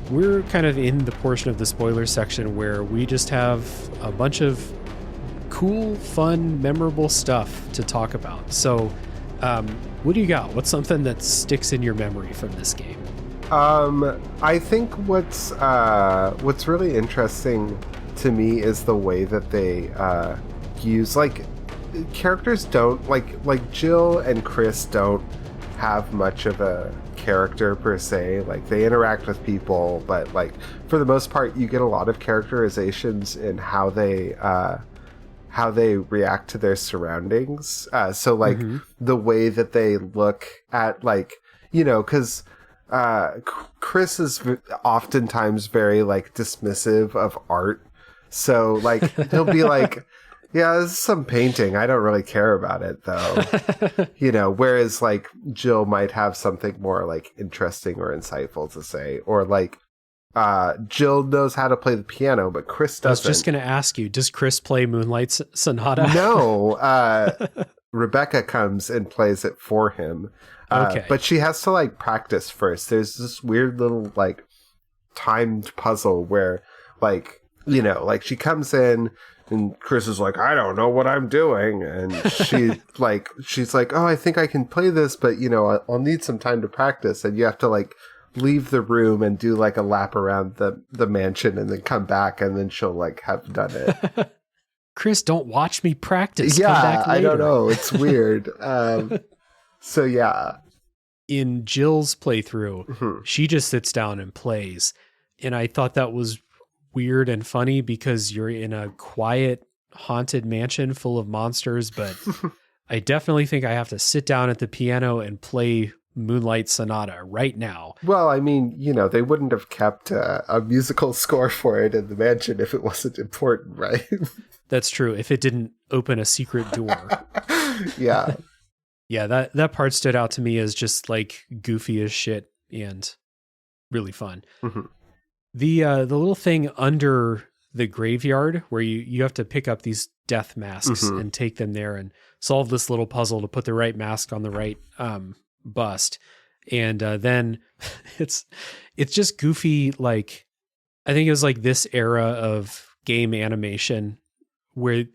We're kind of in the portion of the spoiler section where we just have a bunch of cool, fun, memorable stuff to talk about. So, what do you got? What's something that sticks in your memory from this game? I think what's really interesting to me is the way that they use like characters don't like Jill and Chris don't have much of a character per se. Like they interact with people, but like for the most part you get a lot of characterizations in how they react to their surroundings. So like the way that they look at, like, you know, because Chris is oftentimes very like dismissive of art, so like he'll be like, yeah, this is some painting, I don't really care about it though. You know, whereas like Jill might have something more like interesting or insightful to say, or like Jill knows how to play the piano, but Chris doesn't. I was just going to ask you, does Chris play Moonlight Sonata? No. Rebecca comes and plays it for him. Okay. But she has to like practice first. There's this weird little like timed puzzle where like, you know, like she comes in and Chris is like, I don't know what I'm doing. And she's like, oh, I think I can play this, but you know, I'll need some time to practice. And you have to like leave the room and do like a lap around the mansion and then come back and then she'll like have done it. Chris, don't watch me practice. Yeah, come back later. I don't know. It's weird. So yeah. In Jill's playthrough, she just sits down and plays. And I thought that was weird and funny because you're in a quiet, haunted mansion full of monsters, but I definitely think I have to sit down at the piano and play Moonlight Sonata right now. Well, I mean, you know, they wouldn't have kept a musical score for it in the mansion if it wasn't important, right? That's true. If it didn't open a secret door. Yeah. Yeah, that part stood out to me as just like goofy as shit and really fun. The little thing under the graveyard where you have to pick up these death masks and take them there and solve this little puzzle to put the right mask on the right bust. And then it's just goofy. Like, I think it was like this era of game animation where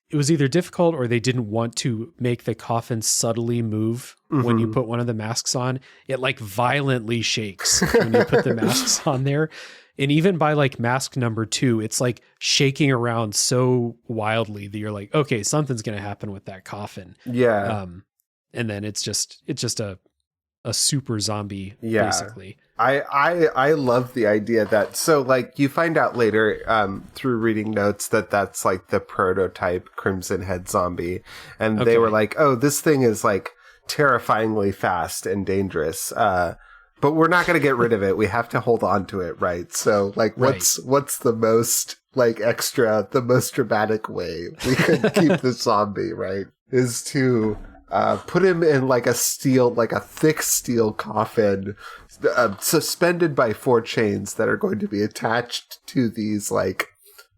it was either difficult or they didn't want to make the coffin subtly move when you put one of the masks on. It like violently shakes when you put the masks on there. And even by like mask number 2, it's like shaking around so wildly that you're like, okay, something's going to happen with that coffin. Yeah. And then it's just a super zombie, basically. I love the idea that, so like you find out later through reading notes that's like the prototype Crimson Head zombie. And they were like, oh, this thing is like terrifyingly fast and dangerous. But we're not going to get rid of it. We have to hold on to it, right? So, like, what's the most, like, the most dramatic way we could keep the zombie, right? Is to put him in, like, a thick steel coffin, suspended by 4 chains that are going to be attached to these, like,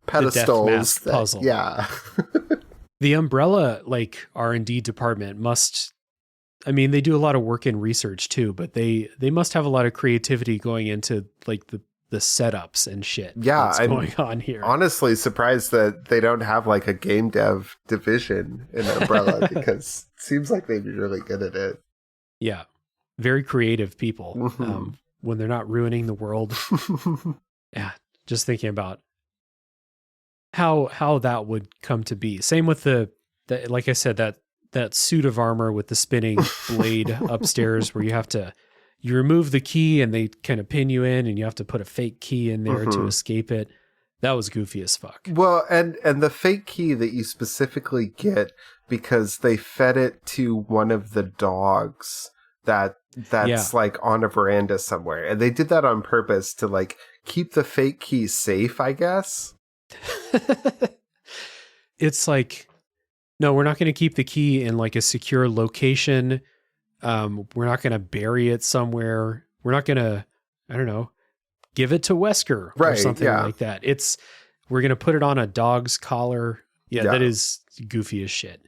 pedestals. The death mask puzzle. Yeah. The Umbrella, like, R&D department must... I mean, they do a lot of work in research too, but they must have a lot of creativity going into like the setups and shit. Yeah, that's going on here. Honestly, surprised that they don't have like a game dev division in Umbrella because it seems like they'd be really good at it. Yeah, very creative people when they're not ruining the world. Yeah, just thinking about how that would come to be. Same with the like I said, that suit of armor with the spinning blade upstairs where you remove the key and they kind of pin you in and you have to put a fake key in there to escape it. That was goofy as fuck. Well, and the fake key that you specifically get because they fed it to one of the dogs that's like on a veranda somewhere. And they did that on purpose to like keep the fake key safe, I guess. It's like, no, we're not going to keep the key in like a secure location. We're not going to bury it somewhere. We're not going to, I don't know, give it to Wesker or something like that. We're going to put it on a dog's collar. Yeah, that is goofy as shit.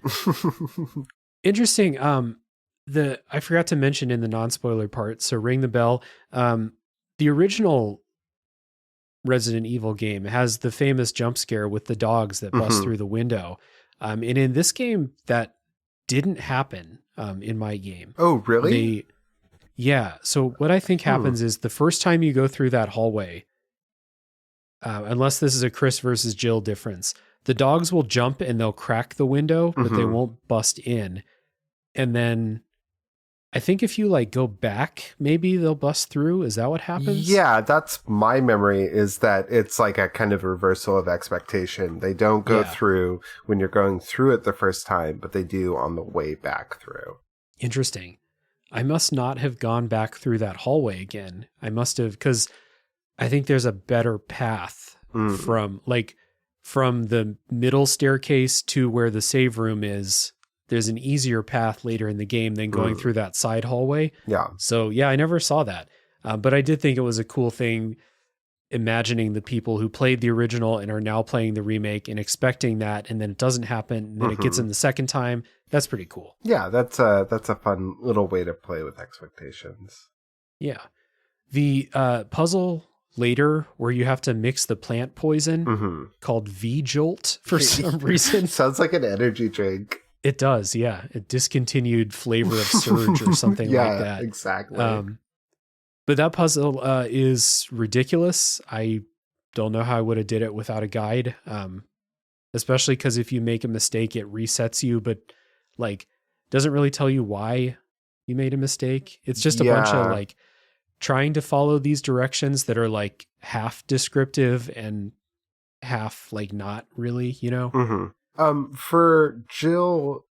Interesting. I forgot to mention in the non-spoiler part, so ring the bell. The original Resident Evil game has the famous jump scare with the dogs that bust through the window. And in this game, that didn't happen in my game. Oh, really? So what I think happens is the first time you go through that hallway, unless this is a Chris versus Jill difference, the dogs will jump and they'll crack the window, but they won't bust in. And then I think if you like go back, maybe they'll bust through. Is that what happens? Yeah, that's my memory, is that it's like a kind of reversal of expectation. They don't go through when you're going through it the first time, but they do on the way back through. Interesting. I must not have gone back through that hallway again. I must have, because I think there's a better path from the middle staircase to where the save room is. There's an easier path later in the game than going through that side hallway. Yeah. So yeah, I never saw that. But I did think it was a cool thing imagining the people who played the original and are now playing the remake and expecting that, and then it doesn't happen, and then it gets in the second time. That's pretty cool. Yeah, that's a fun little way to play with expectations. Yeah. The puzzle later where you have to mix the plant poison called V-Jolt for some reason. Sounds like an energy drink. It does, yeah. A discontinued flavor of Surge or something like that. Exactly. But that puzzle is ridiculous. I don't know how I would have did it without a guide, especially because if you make a mistake, it resets you, but like doesn't really tell you why you made a mistake. It's just a bunch of like trying to follow these directions that are like half descriptive and half like not really, you know? For Jill,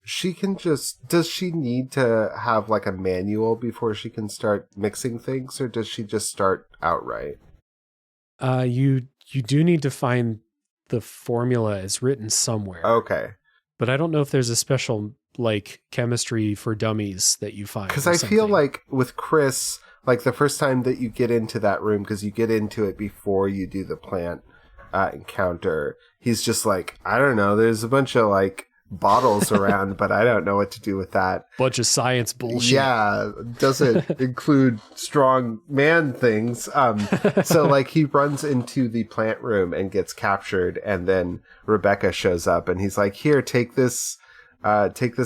does she need to have like a manual before she can start mixing things, or does she just start outright? You do need to find the formula. It's written somewhere. Okay. But I don't know if there's a special like chemistry for dummies that you find. Because I feel like with Chris, like the first time that you get into that room, because you get into it before you do the plant encounter, he's just like, I don't know, there's a bunch of like bottles around, but I don't know what to do with that. Bunch of science bullshit. Yeah, doesn't include strong man things. So like he runs into the plant room and gets captured, and then Rebecca shows up and he's like, here, take this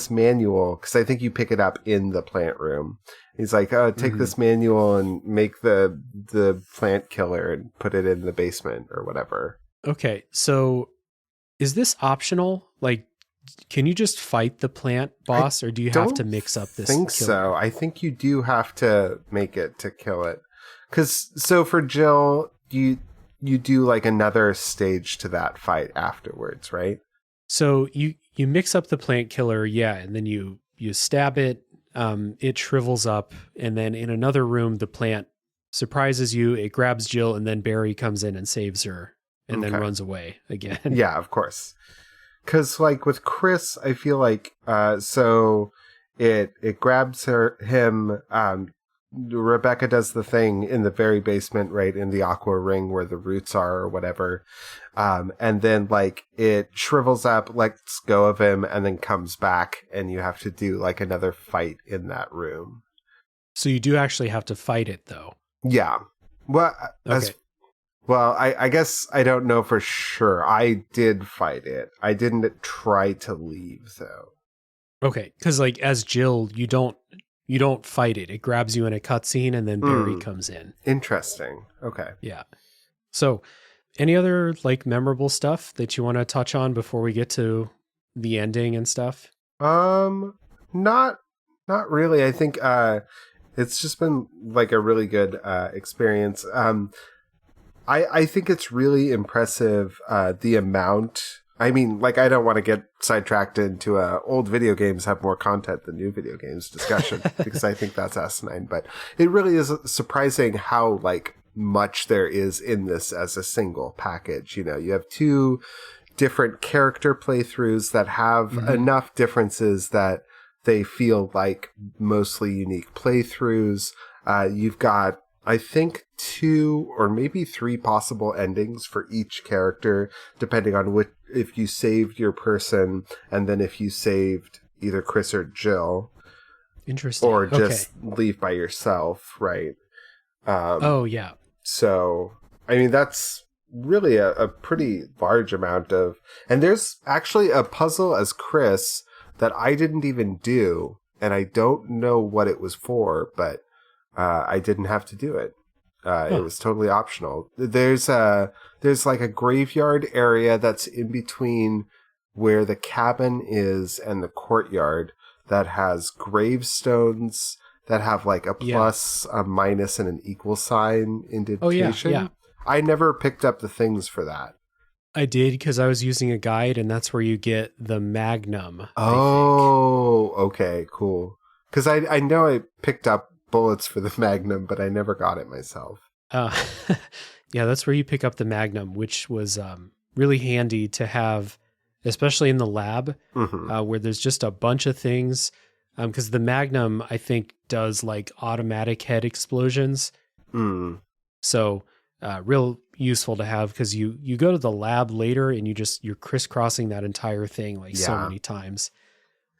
manual, because I think you pick it up in the plant room. He's like, oh, take this manual and make the plant killer and put it in the basement or whatever. Okay, so is this optional? Like, can you just fight the plant boss, or do you have to mix up this? I think so. I think you do have to make it to kill it. So for Jill, you do like another stage to that fight afterwards, right? So you mix up the plant killer, yeah, and then you stab it. it shrivels up, and then in another room, the plant surprises you. It grabs Jill, and then Barry comes in and saves her, and then runs away again. Yeah, of course. Because like with Chris, I feel like so it grabs him. Rebecca does the thing in the very basement, right in the aqua ring where the roots are or whatever. And then like it shrivels up, lets go of him, and then comes back, and you have to do like another fight in that room. So you do actually have to fight it, though. Yeah. Well, Okay. I guess I don't know for sure. I did fight it. I didn't try to leave, though. Okay, because like as Jill, you don't fight it. It grabs you in a cutscene, and then Barry comes in. Interesting. Okay. Yeah. So, any other like memorable stuff that you want to touch on before we get to the ending and stuff? Not really. I think it's just been like a really good experience. I think it's really impressive the amount. I mean, like, I don't want to get sidetracked into old video games have more content than new video games discussion because I think that's asinine. But it really is surprising how like much there is in this as a single package. You know, you have 2 different character playthroughs that have enough differences that they feel like mostly unique playthroughs. You've got, I think, 2 or maybe 3 possible endings for each character, depending on if you saved your person, and then if you saved either Chris or Jill. Interesting. Or just leave by yourself, right? Oh, yeah. So, I mean, that's really a pretty large amount of... And there's actually a puzzle as Chris that I didn't even do, and I don't know what it was for, but I didn't have to do it. It was totally optional. There's like a graveyard area that's in between where the cabin is and the courtyard that has gravestones that have like a plus, a minus, and an equal sign indentation. Yeah. I never picked up the things for that. I did because I was using a guide, and that's where you get the Magnum. Oh, okay, cool. Because I know I picked up bullets for the Magnum, but I never got it myself. Yeah, that's where you pick up the Magnum, which was really handy to have, especially in the lab, where there's just a bunch of things. Because the Magnum, I think, does like automatic head explosions. So real useful to have because you go to the lab later and you're crisscrossing that entire thing like so many times.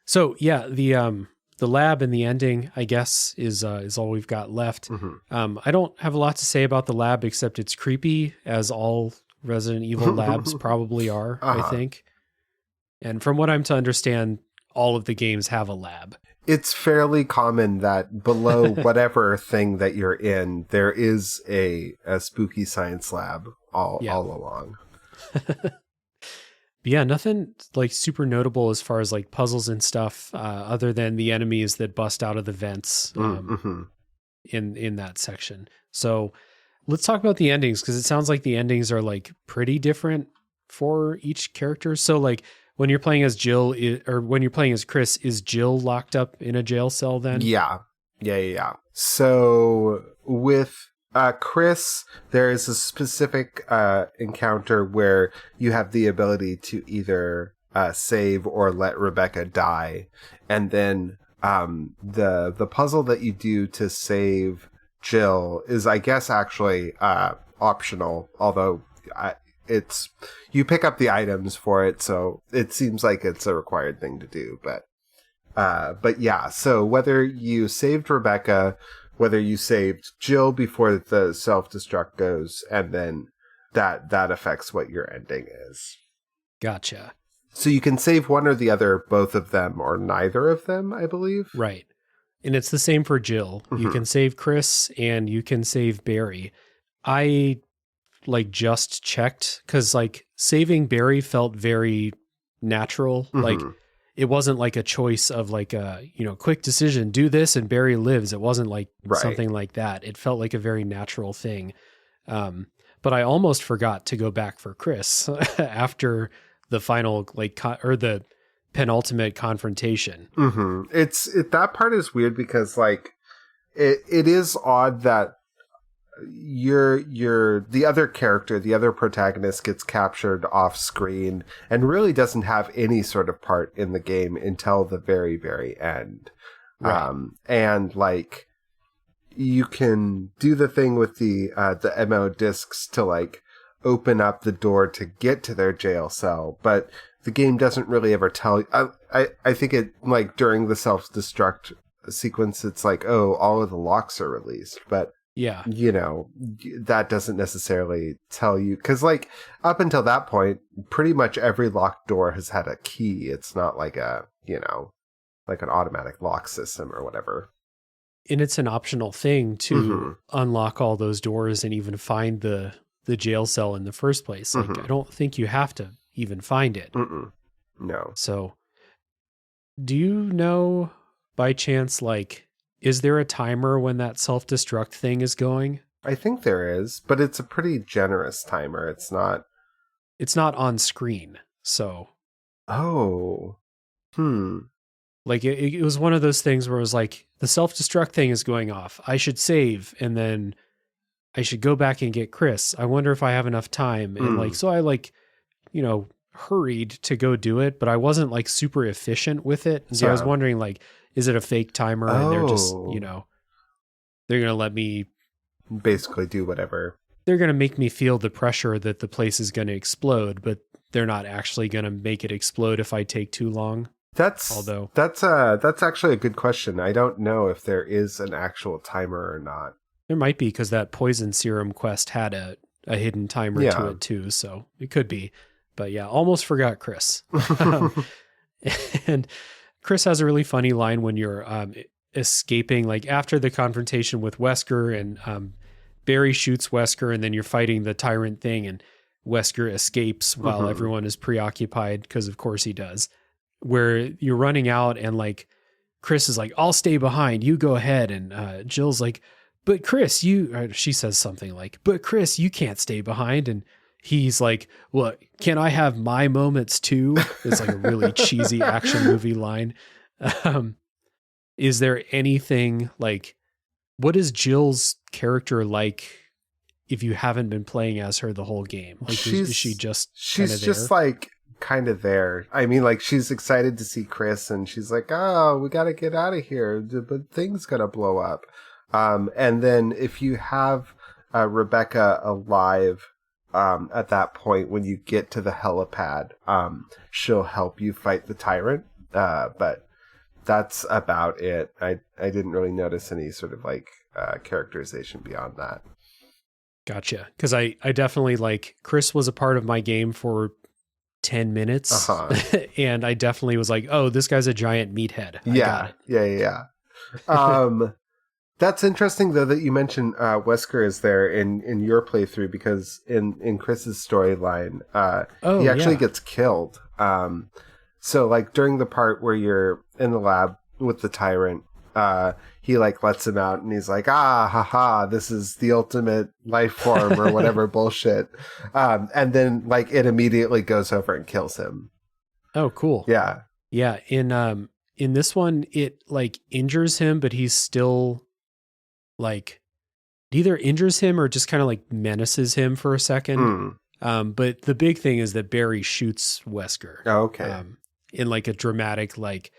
So yeah, the lab and the ending, I guess, is all we've got left. I don't have a lot to say about the lab except it's creepy, as all Resident Evil labs probably are, I think. And from what I'm to understand, all of the games have a lab. It's fairly common that below whatever thing that you're in, there is a spooky science lab all along. Yeah, nothing like super notable as far as like puzzles and stuff, other than the enemies that bust out of the vents in that section. So let's talk about the endings, because it sounds like the endings are like pretty different for each character. So like when you're playing as Jill, or when you're playing as Chris, is Jill locked up in a jail cell then? Yeah. So with Chris, there is a specific encounter where you have the ability to either save or let Rebecca die. And then the puzzle that you do to save Jill is, I guess, actually optional, although you pick up the items for it, so it seems like it's a required thing to do. But yeah, so whether you saved Rebecca, whether you saved Jill before the self-destruct goes, and then that affects what your ending is. Gotcha. So you can save one or the other, both of them, or neither of them, I believe. Right. And it's the same for Jill. You can save Chris and you can save Barry. I like just checked because like saving Barry felt very natural. Like it wasn't like a choice of like a, quick decision, do this and Barry lives. It wasn't like something like that. It felt like a very natural thing. But I almost forgot to go back for Chris after the final, or the penultimate confrontation. Mm-hmm. That part is weird because like it is odd that the other character, the other protagonist, gets captured off screen and really doesn't have any sort of part in the game until the very, very end. Right. And like you can do the thing with the MO discs to like open up the door to get to their jail cell, but the game doesn't really ever tell. I think it like during the self-destruct sequence, it's like, oh, all of the locks are released, but yeah, you know, that doesn't necessarily tell you, because like up until that point, pretty much every locked door has had a key. It's not like a, you know, like an automatic lock system or whatever. And it's an optional thing to unlock all those doors and even find the jail cell in the first place. Like I don't think you have to even find it. No. So do you know by chance, like, is there a timer when that self-destruct thing is going? I think there is, but it's a pretty generous timer. It's not on screen. So. Oh. Like it was one of those things where it was like, the self-destruct thing is going off. I should save, and then I should go back and get Chris. I wonder if I have enough time. And like, so I like, you know, hurried to go do it, but I wasn't like super efficient with it. And so I was wondering, like, is it a fake timer? And they're just, you know, they're going to let me basically do whatever. They're going to make me feel the pressure that the place is going to explode, but they're not actually going to make it explode if I take too long. That's actually a good question. I don't know if there is an actual timer or not. There might be, because that poison serum quest had a hidden timer to it too, so it could be. But yeah, almost forgot Chris. And Chris has a really funny line when you're escaping, like after the confrontation with Wesker, and Barry shoots Wesker, and then you're fighting the tyrant thing, and Wesker escapes while everyone is preoccupied, because of course he does. Where you're running out, and like Chris is like, I'll stay behind, you go ahead. And Jill's like, but Chris, she says something like, but Chris, you can't stay behind. And he's like, well, can I have my moments too? It's like a really cheesy action movie line. Is there anything like, what is Jill's character like if you haven't been playing as her the whole game? Like, is she just she's just like kind of there. I mean, like, she's excited to see Chris, and she's like, oh, we got to get out of here, but things gonna blow up. And then if you have Rebecca alive at that point, when you get to the helipad, she'll help you fight the tyrant. But that's about it. I didn't really notice any sort of like characterization beyond that. Gotcha. Because I definitely, like, Chris was a part of my game for 10 minutes. And I definitely was like, oh, this guy's a giant meathead. Yeah. That's interesting, though, that you mentioned Wesker is there in your playthrough, because in Chris's storyline, he actually gets killed. So, like, during the part where you're in the lab with the tyrant, he, like, lets him out, and he's like, this is the ultimate life form, or whatever bullshit. And then, like, it immediately goes over and kills him. Oh, cool. Yeah. Yeah, in this one, it, like, injures him, but he's still... like, it either injures him or just kind of like menaces him for a second. But the big thing is that Barry shoots Wesker. Oh, okay. In like a dramatic, like,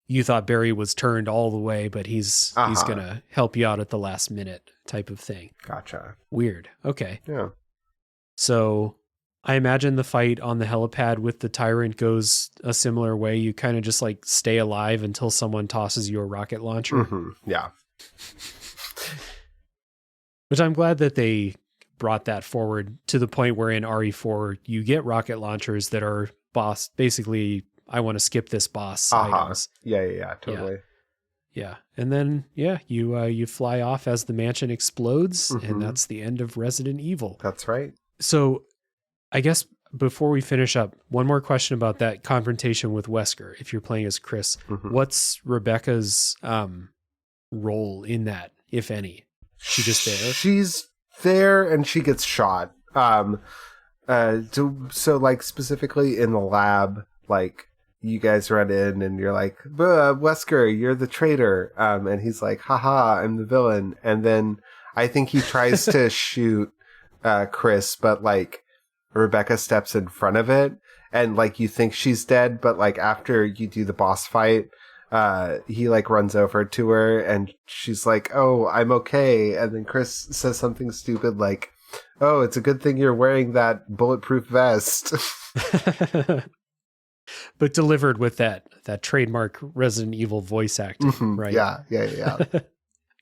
you thought Barry was turned all the way, but he's gonna help you out at the last minute type of thing. Gotcha. Weird. Okay. Yeah. So I imagine the fight on the helipad with the tyrant goes a similar way. You kind of just like stay alive until someone tosses you a rocket launcher. Yeah. Which I'm glad that they brought that forward to the point where in RE4 you get rocket launchers that are boss. Basically, I want to skip this boss items. Yeah, totally. Yeah. And then, you fly off as the mansion explodes, and that's the end of Resident Evil. That's right. So I guess before we finish up, one more question about that confrontation with Wesker. If you're playing as Chris, what's Rebecca's role in that, if any? She just there? She's there, and she gets shot. So like specifically in the lab, like you guys run in and you're like, Wesker, you're the traitor. And he's like, haha, I'm the villain. And then I think he tries to shoot Chris, but like Rebecca steps in front of it, and like you think she's dead, but like after you do the boss fight, he like runs over to her and she's like, oh, I'm okay. And then Chris says something stupid like, oh, it's a good thing you're wearing that bulletproof vest. But delivered with that trademark Resident Evil voice acting, right? Yeah.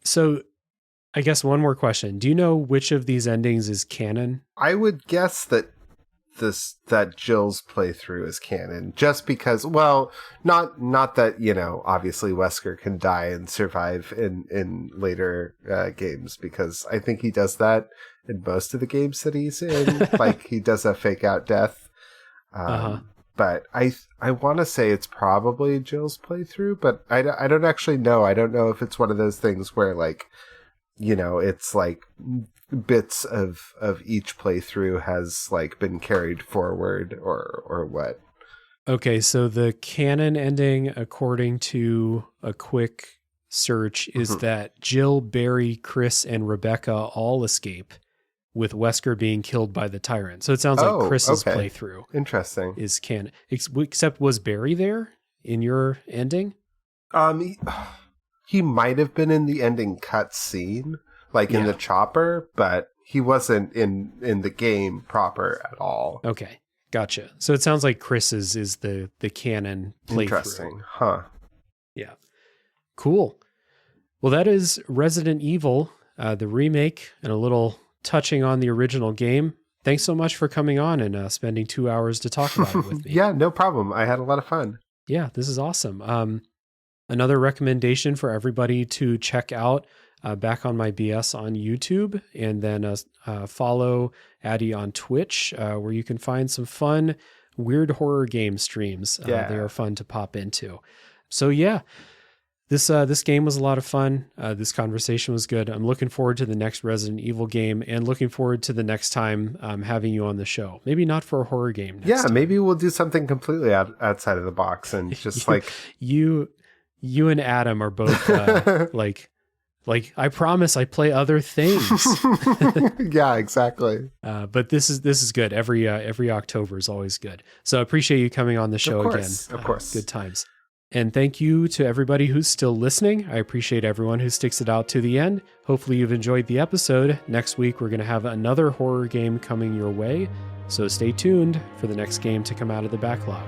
So I guess one more question. Do you know which of these endings is canon? I would guess that Jill's playthrough is canon, just because, well, not that, obviously Wesker can die and survive in later games, because I think he does that in most of the games that he's in. Like, he does a fake out death. But I want to say it's probably Jill's playthrough, but I don't actually know. I don't know if it's one of those things where, like, it's like bits of each playthrough has like been carried forward or what. Okay, so the canon ending, according to a quick search, is that Jill, Barry, Chris, and Rebecca all escape, with Wesker being killed by the tyrant. So it sounds like Chris's playthrough interesting is canon. Except, was Barry there in your ending? He might have been in the ending cutscene, like in the chopper, but he wasn't in the game proper at all. Okay, gotcha. So it sounds like Chris's is the canon playthrough. Interesting, huh? Yeah, cool. Well, that is Resident Evil, the remake, and a little touching on the original game. Thanks so much for coming on and spending 2 hours to talk about it with me. Yeah, no problem. I had a lot of fun. Yeah, this is awesome. Another recommendation for everybody to check out Back on My BS on YouTube, and then follow Addie on Twitch, where you can find some fun, weird horror game streams. They are fun to pop into. So yeah, this game was a lot of fun. This conversation was good. I'm looking forward to the next Resident Evil game, and looking forward to the next time having you on the show. Maybe not for a horror game next time. Maybe we'll do something completely outside of the box and just like... You and Adam are both like I promise I play other things. Yeah, exactly. But this is good. Every October is always good. So I appreciate you coming on the show again. Of course. Good times. And thank you to everybody who's still listening. I appreciate everyone who sticks it out to the end. Hopefully you've enjoyed the episode. Next week we're going to have another horror game coming your way. So stay tuned for the next game to come out of the backlog.